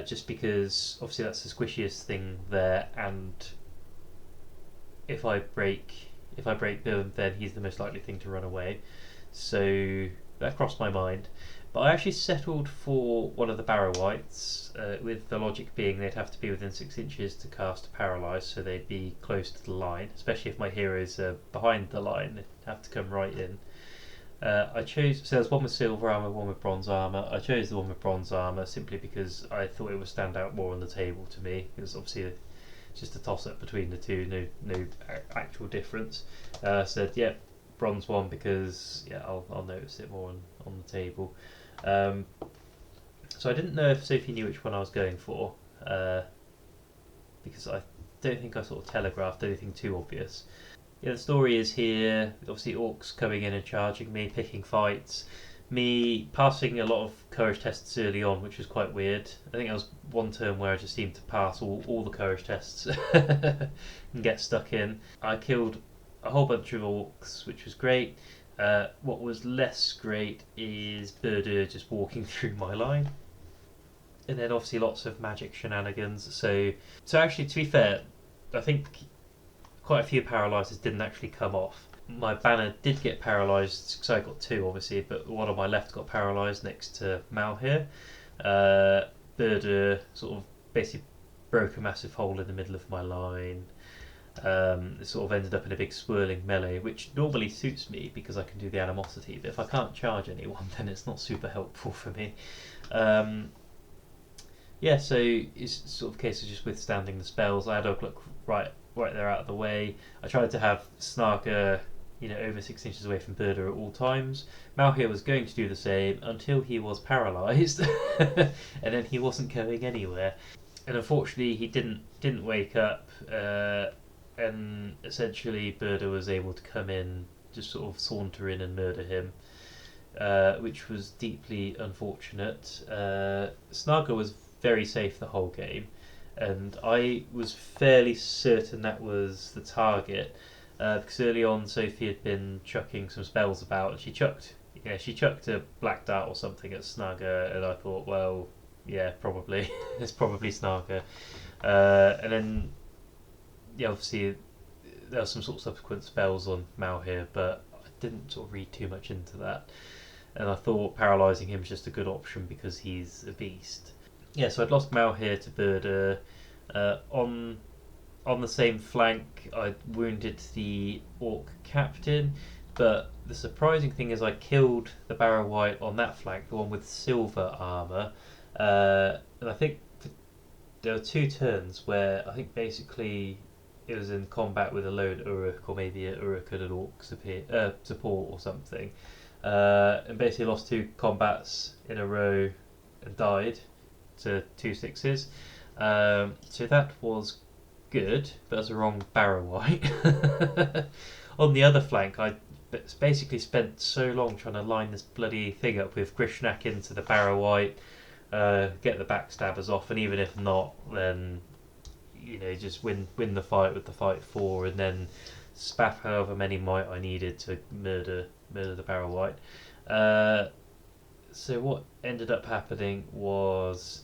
just because obviously that's the squishiest thing there, and if I break Bill, then he's the most likely thing to run away. So that crossed my mind. But I actually settled for one of the Barrow Wights, with the logic being they'd have to be within 6 inches to cast Paralyse, so they'd be close to the line, especially if my heroes are behind the line, they'd have to come right in. So there's one with silver armour, one with bronze armour. I chose the one with bronze armour simply because I thought it would stand out more on the table to me, because obviously it's just a toss-up between the two, no actual difference. Said, yeah, bronze one, because I'll notice it more on the table. So I didn't know if Sophie knew which one I was going for, because I don't think I sort of telegraphed anything too obvious. Yeah, the story is here, obviously Orcs coming in and charging me, picking fights, me passing a lot of courage tests early on, which was quite weird. I think there was one turn where I just seemed to pass all the courage tests and get stuck in. I killed a whole bunch of Orcs, which was great. What was less great is Birder just walking through my line, and then obviously lots of magic shenanigans. So actually, to be fair, I think quite a few paralyzers didn't actually come off. My banner did get paralysed because I got two, obviously, but one on my left got paralysed next to Mal here. Birder sort of basically broke a massive hole in the middle of my line. It sort of ended up in a big swirling melee, which normally suits me because I can do the animosity, but if I can't charge anyone, then it's not super helpful for me. Yeah, so it's sort of a case of just withstanding the spells. I had Uglook right there out of the way. I tried to have Snarker, over 6 inches away from Birder at all times. Malhir was going to do the same until he was paralysed, and then he wasn't going anywhere. And unfortunately, he didn't wake up, and essentially Birder was able to come in, just sort of saunter in and murder him, which was deeply unfortunate. Snarker was very safe the whole game, and I was fairly certain that was the target, because early on Sophie had been chucking some spells about, and she chucked a black dart or something at Snarker, and I thought, well, yeah, probably it's probably Snarker, and then obviously there were some sort of subsequent spells on Mal here, but I didn't sort of read too much into that, and I thought paralysing him was just a good option because he's a beast. Yeah, so I'd lost Mal here to Birder. On the same flank, I wounded the Orc captain, but the surprising thing is I killed the Barrow White on that flank, the one with silver armour, and I think there were 2 turns where I think basically it was in combat with a lone Uruk, or maybe an Uruk and an Orc support or something, and basically lost 2 combats in a row and died to 2 6s. So that was good, but that's the wrong Barrow White. On the other flank, I basically spent so long trying to line this bloody thing up with Grishnak into the Barrow White, get the backstabbers off, and even if not, then just win the fight with the fight 4, and then spaff however many might I needed to murder the Barrow White. So what ended up happening was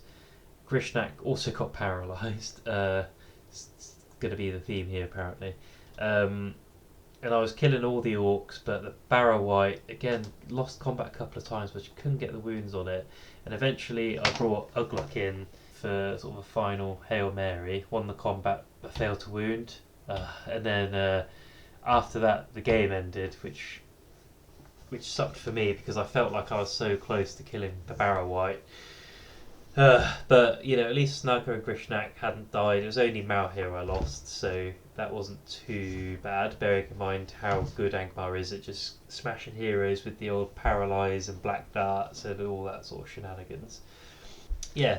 Grishnak also got paralysed. It's going to be the theme here, apparently. And I was killing all the Orcs, but the Barrow White, again, lost combat a couple of times, but couldn't get the wounds on it. And eventually I brought Uglock in for sort of a final Hail Mary, won the combat, but failed to wound. And then after that, the game ended, which sucked for me because I felt like I was so close to killing the Barrow White. But at least Snarker and Grishnak hadn't died. It was only Malhir I lost, so that wasn't too bad, bearing in mind how good Angmar is at just smashing heroes with the old paralyze and black darts and all that sort of shenanigans. Yeah.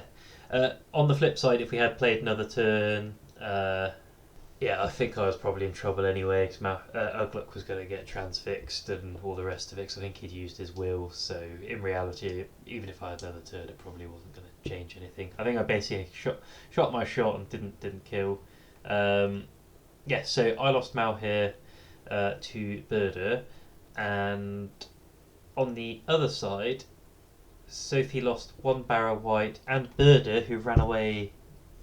On the flip side, if we had played another turn, I think I was probably in trouble anyway, because Uglock was going to get transfixed and all the rest of it, because I think he'd used his will, so in reality, even if I had another turn, it probably wasn't going to change anything. I think I basically shot my shot and didn't kill. So I lost Mal here to Birder, and on the other side, Sophie lost 1 Barrow White and Birder, who ran away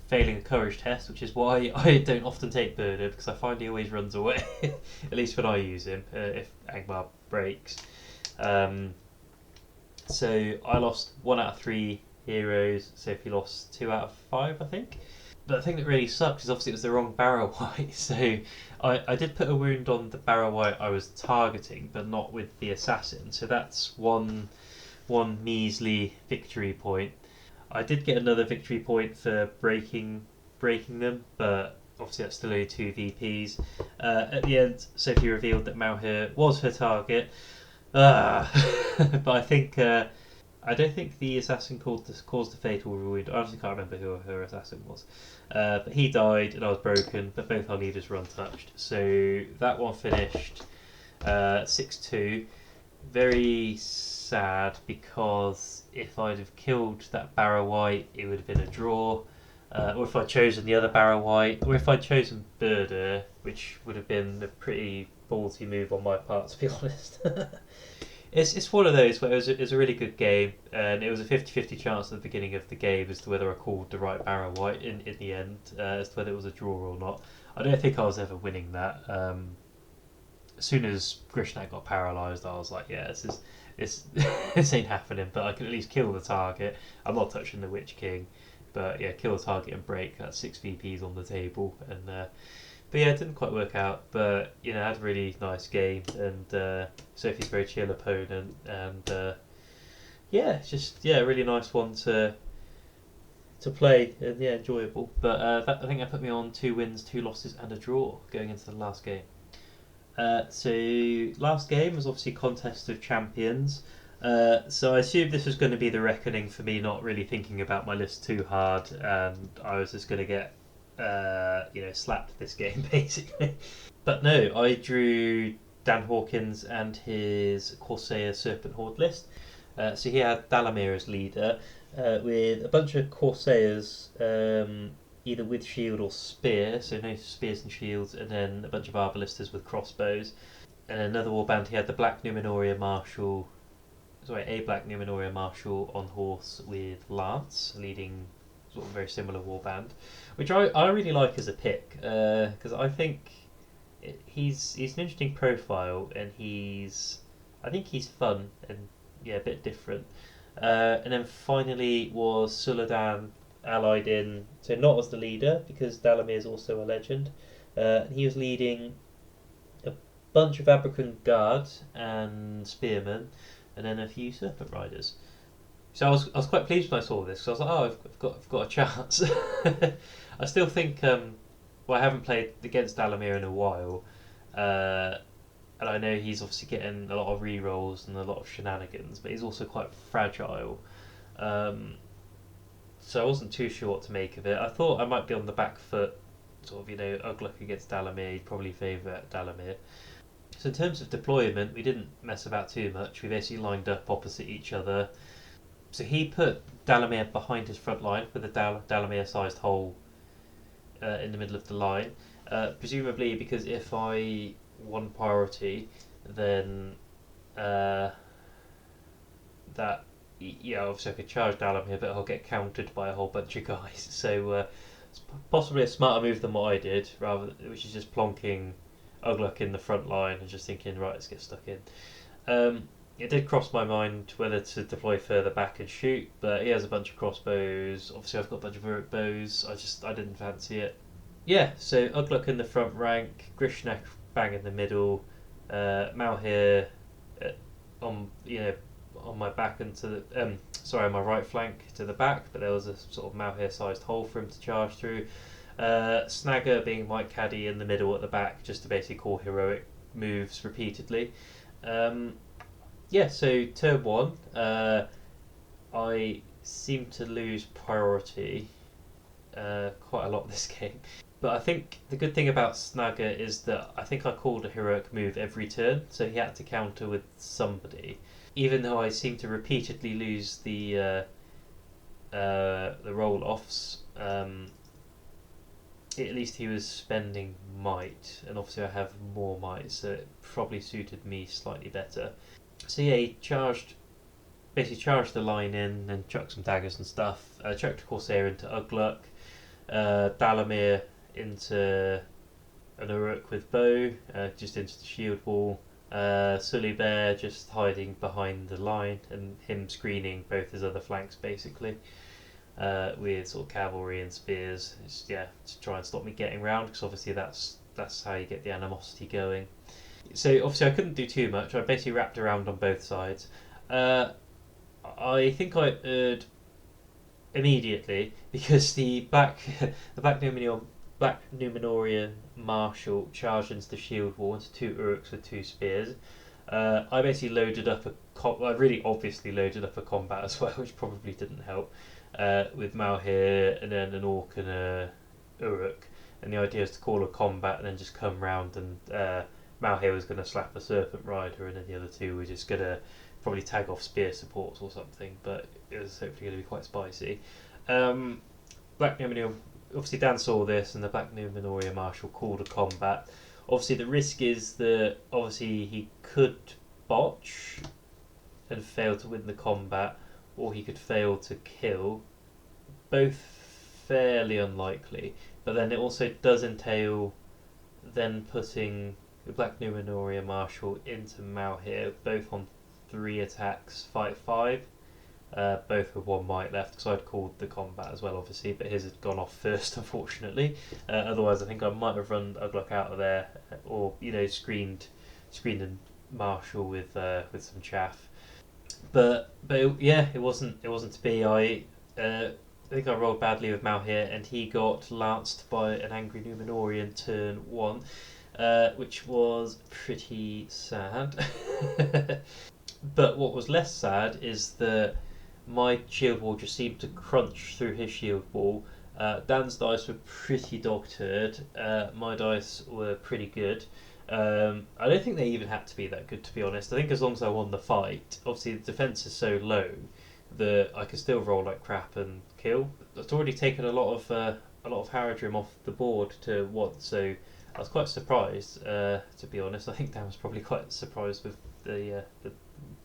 failing a courage test, which is why I don't often take Birder, because I find he always runs away, at least when I use him, if Angmar breaks. So I lost 1 out of 3 heroes, Sophie lost 2 out of 5, I think. But the thing that really sucked is obviously it was the wrong Barrow White, so I did put a wound on the Barrow White I was targeting, but not with the assassin, so that's one measly victory point. I did get another victory point for breaking them, but obviously that's still only 2 VPs. At the end, Sophie revealed that Malhir was her target, but I don't think the assassin caused the fatal wound. I honestly can't remember who her assassin was. But he died and I was broken, but both our leaders were untouched. So that one finished 6-2. Very sad, because if I'd have killed that Barrow White, it would have been a draw. Or if I'd chosen the other Barrow White, or if I'd chosen Birder, which would have been a pretty ballsy move on my part, to be honest. It's one of those where it was a really good game, and it was a 50-50 chance at the beginning of the game as to whether I called the right barrow white in the end, as to whether it was a draw or not. I don't think I was ever winning that. As soon as Grishnak got paralysed, I was like, yeah, this ain't happening, but I can at least kill the target. I'm not touching the Witch King, but yeah, kill the target and break. That's 6 VPs on the table, and but yeah, it didn't quite work out. But I had a really nice game, and Sophie's a very chill opponent, and yeah, just a really nice one to play, and yeah, enjoyable. But I think that put me on 2 wins, 2 losses, and a draw going into the last game. So last game was obviously Contest of Champions. So I assumed this was going to be the reckoning for me not really thinking about my list too hard, and I was just going to get slapped this game basically. But no, I drew Dan Hawkins and his Corsair Serpent Horde list. So he had Dalamir as leader, with a bunch of Corsairs, either with shield or spear, so no spears and shields, and then a bunch of Arbalistas with crossbows. And another warband, he had the Black Numenoria Marshal, a Black Numenoria Marshal on horse with Lance, leading sort of very similar warband, which I really like as a pick, because I think he's an interesting profile, and I think he's fun and a bit different. And then finally was Suladan allied in, so not as the leader because Dalamir is also a legend. He was leading a bunch of Abrakan guards and spearmen, and then a few serpent riders. So I was quite pleased when I saw this, because I was like, oh, I've got a chance. I still think I haven't played against Dalamir in a while, and I know he's obviously getting a lot of re-rolls and a lot of shenanigans, but he's also quite fragile. So I wasn't too sure what to make of it. I thought I might be on the back foot, sort of, Ugluk against Dalamir. He'd probably favour Dalamir. So in terms of deployment, we didn't mess about too much. We basically lined up opposite each other. So he put Dalamir behind his front line with a Dalamir-sized hole in the middle of the line. Presumably because if I won priority, then obviously I could charge Dalamir, but I'll get countered by a whole bunch of guys. So it's possibly a smarter move than what I did, which is just plonking Ugluk in the front line and just thinking, right, let's get stuck in. It did cross my mind whether to deploy further back and shoot, but he has a bunch of crossbows. Obviously I've got a bunch of Uruk bows. I didn't fancy it. Yeah, so Ugluk in the front rank, Grishnak bang in the middle, Malhir on my back and to the on my right flank to the back, but there was a sort of Malhir-sized hole for him to charge through. Snagger being Mike Caddy in the middle at the back, just to basically call heroic moves repeatedly. So turn 1, I seem to lose priority quite a lot this game. But I think the good thing about Snagger is that I think I called a heroic move every turn, so he had to counter with somebody. Even though I seem to repeatedly lose the roll-offs, at least he was spending might, and obviously I have more might, so it probably suited me slightly better. So yeah, he basically charged the line in and chucked some daggers and stuff. Chucked a Corsair into Ugluk, Dalamir into an Uruk with bow, just into the shield wall. Sully Bear just hiding behind the line and him screening both his other flanks basically, with sort of cavalry and spears, to try and stop me getting round, because obviously that's how you get the animosity going. So obviously I couldn't do too much. I basically wrapped around on both sides. I think I erred immediately because the Black Numenoria Marshal charged into the shield wall into 2 Uruks with 2 spears. I basically loaded up I really obviously loaded up a combat as well, which probably didn't help, with Malhir and then an Orc and a Uruk. And the idea is to call a combat and then just come round, and Malhir was going to slap a Serpent Rider, and then the other 2 were just going to probably tag off spear supports or something, but it was hopefully going to be quite spicy. Black obviously Dan saw this, and the Black Numenoria Marshal called a combat. Obviously, the risk is that obviously he could botch and fail to win the combat, or he could fail to kill. Both fairly unlikely, but then it also does entail then putting the Black Numenoria Marshal into Malhir, both on 3 attacks, fight 5. Both with 1 might left, because I'd called the combat as well, obviously, but his had gone off first, unfortunately. Otherwise, I think I might have run Ugluck out of there, or screened and Marshall with some chaff. But it wasn't to be. I think I rolled badly with Malhir, and he got lanced by an angry Numenorian turn 1, which was pretty sad. But what was less sad is that my shield wall just seemed to crunch through his shield wall. Dan's dice were pretty dog turd. My dice were pretty good. I don't think they even had to be that good, to be honest. I think as long as I won the fight, obviously the defense is so low that I could still roll like crap and kill. It's already taken a lot of Haradrim off the board to 1, so I was quite surprised. To be honest, I think Dan was probably quite surprised with the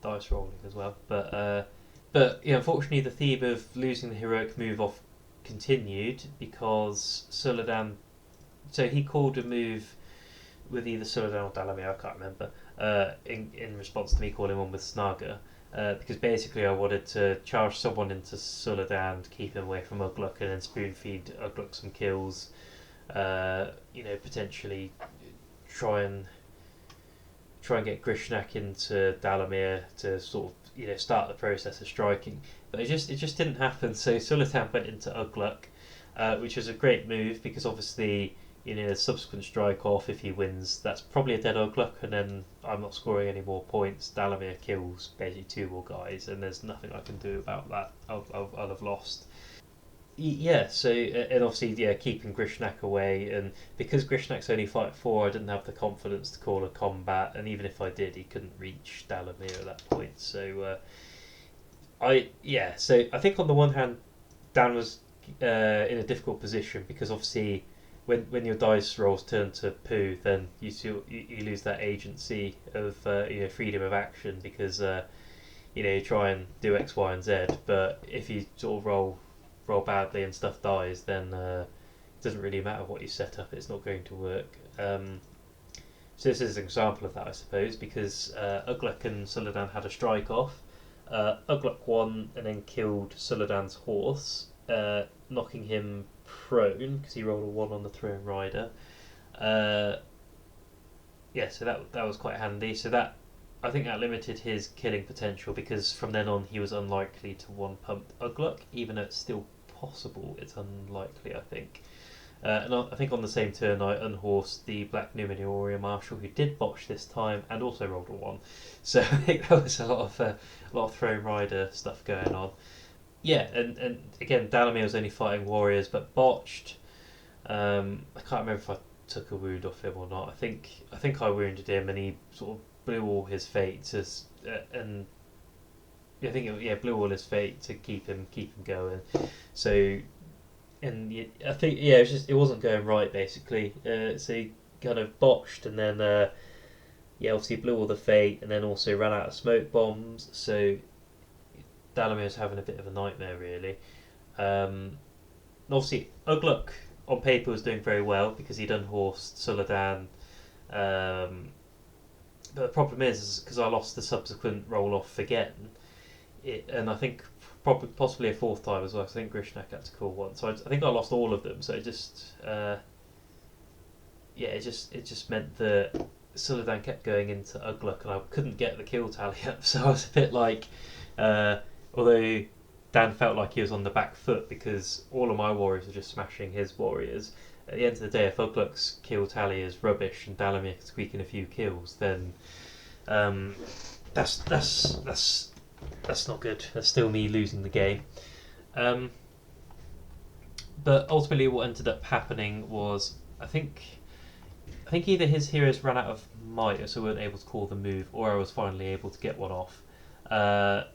dice rolling as well. But unfortunately, the theme of losing the heroic move off continued because Suladan. So he called a move with either Suladan or Dalamir, I can't remember. In response to me calling one with Snaga, because basically I wanted to charge someone into Suladan to keep him away from Ugluck, and then spoon feed Ugluck some kills. Potentially try and get Grishnak into Dalamir to sort of start the process of striking, but it just didn't happen. So Sulatan went into Ugluck, which was a great move because obviously the subsequent strike off, if he wins, that's probably a dead Ugluck, and then I'm not scoring any more points. Dalamir kills basically 2 more guys, and there's nothing I can do about that. I'll have lost. So and obviously keeping Grishnak away, and because Grishnak's only fight 4, I didn't have the confidence to call a combat, and even if I did, he couldn't reach Dalamir at that point. So I think on the one hand, Dan was in a difficult position because obviously when your dice rolls turn to poo, then you lose that agency of freedom of action because you try and do X, Y, and Z, but if you sort of roll badly and stuff dies, then it doesn't really matter what you set up, it's not going to work. So this is an example of that, I suppose, because Ugluck and Suladan had a strike off. Ugluck won and then killed Suladan's horse, knocking him prone because he rolled a 1 on the Throne Rider. So that was quite handy. So that, I think that limited his killing potential because from then on he was unlikely to 1-pump Ugluck, even though it's still possible. It's unlikely, I think. And I think on the same turn I unhorsed the Black Numenoria Marshal, who did botch this time and also rolled a 1. So I think that was a lot of Throne Rider stuff going on. Yeah, and again, Dalamir was only fighting warriors, but botched. I can't remember if I took a wound off him or not. I think I wounded him, and he sort of blew all his fate to, and I think blew all his fate to keep him going. So, and I think it wasn't going right basically. So he kind of botched, and then obviously blew all the fate, and then also ran out of smoke bombs. So Dalamir was having a bit of a nightmare really. Obviously Ugluck on paper was doing very well because he'd unhorsed Suladan. But the problem is because I lost the subsequent roll off again, and I think possibly a 4th time as well. I think Grishnak had to call 1, so I think I lost all of them. So it just meant that Suladan kept going into Ugluck, and I couldn't get the kill tally up. So I was a bit like, although Dan felt like he was on the back foot because all of my warriors were just smashing his warriors. At the end of the day, if Ugluck's kill tally is rubbish and Dalamir can squeak in a few kills, then that's not good. That's still me losing the game. But ultimately, what ended up happening was I think either his heroes ran out of might, so weren't able to call the move, or I was finally able to get one off. But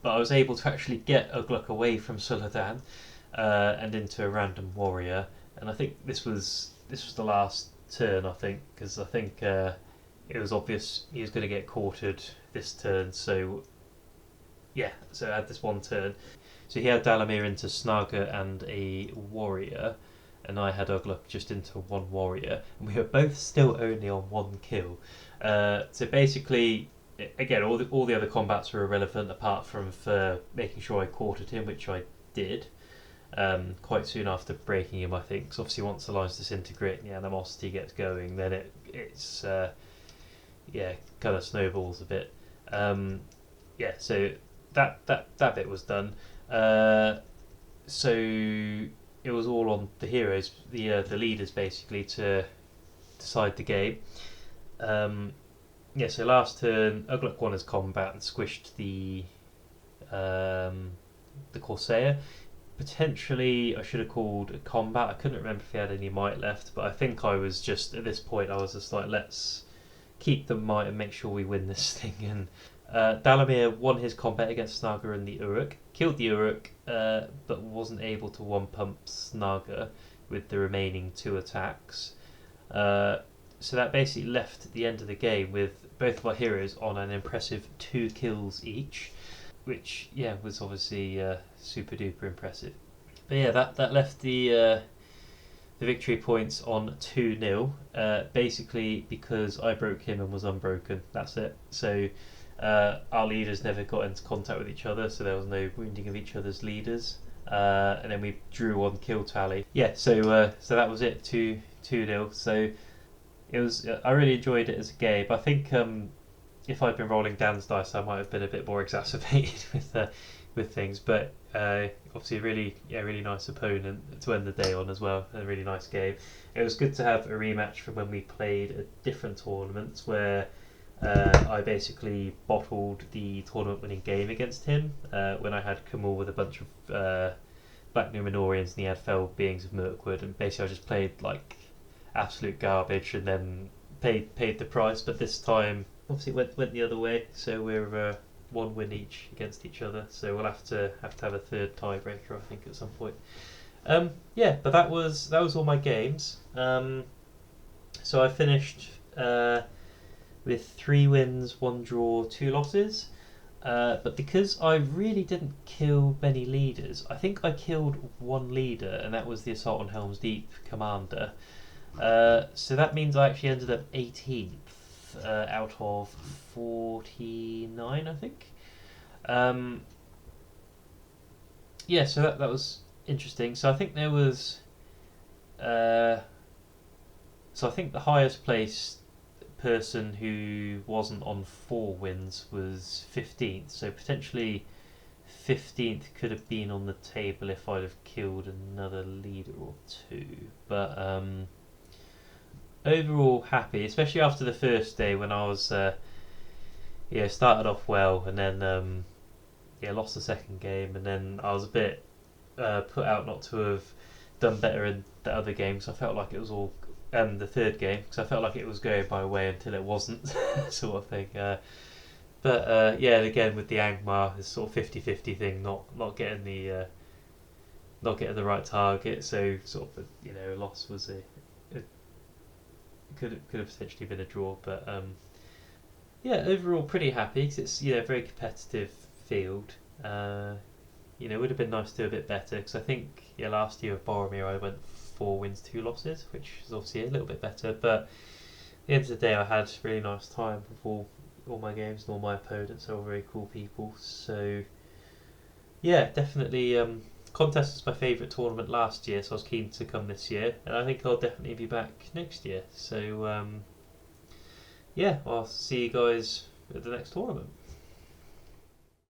I was able to actually get Ugluck away from Suladan. and into a random warrior. And I think this was the last turn. I think because I think it was obvious he was going to get quartered this turn. So yeah, so I had this one turn. So he had Dalamir into Snaga and a warrior, and I had Ugluk just into one warrior, and we were both still only on one kill. So basically, again, all the other combats were irrelevant apart from for making sure I quartered him, which I did. Quite soon after breaking him, I think. Because obviously, once the lines disintegrate and the animosity gets going, then it's kind of snowballs a bit. So that bit was done. So it was all on the heroes, the leaders, basically, to decide the game. So last turn, Ugluk won his combat and squished the Corsair. Potentially, I should have called a combat. I couldn't remember if he had any might left, but I think I was just at this point. I was just like, let's keep the might and make sure we win this thing. And Dalamir won his combat against Snaga and the Uruk, killed the Uruk, but wasn't able to one pump Snaga with the remaining 2 attacks. So that basically left at the end of the game with both of our heroes on an impressive 2 kills each, which was obviously super duper impressive. But yeah, that left the victory points on 2-0, basically because I broke him and was unbroken. That's it. So our leaders never got into contact with each other, so there was no wounding of each other's leaders. And then we drew on kill tally. So that was it, 2-0. So it was. I really enjoyed it as a game. I think if I'd been rolling Dan's dice, I might have been a bit more exacerbated with things. But obviously, a really nice opponent to end the day on as well. A really nice game. It was good to have a rematch from when we played at different tournaments where I basically bottled the tournament-winning game against him when I had Kamal with a bunch of Black Numenorians and he had Fell Beings of Mirkwood, and basically I just played like absolute garbage and then paid the price. But this time, obviously, it went the other way, so we're 1 win each against each other. So we'll have to have a third tiebreaker, I think, at some point. But that was all my games. So I finished with 3 wins, 1 draw, 2 losses. But because I really didn't kill many leaders, I think I killed 1 leader, and that was the Assault on Helm's Deep commander. So that means I actually ended up 18th out of 49, I think. So that was interesting. So I think there was. So I think the highest placed person who wasn't on 4 wins was 15th. So potentially 15th could have been on the table if I'd have killed another leader or 2. But overall happy, especially after the first day when I was started off well and then lost the second game, and then I was a bit put out not to have done better in the other games. I felt like it was all the third game, because I felt like it was going my way until it wasn't, sort of thing. And again with the Angmar, this sort of 50-50 thing, not getting the right target, so sort of a loss was could have potentially been a draw. But overall pretty happy, because it's a very competitive field. It would have been nice to do a bit better, because I think last year with Boromir I went 4 wins, 2 losses, which is obviously a little bit better. But at the end of the day, I had a really nice time with all my games and all my opponents. They're all very cool people. So definitely. Contest was my favourite tournament last year, so I was keen to come this year, and I think I'll definitely be back next year. So I'll see you guys at the next tournament.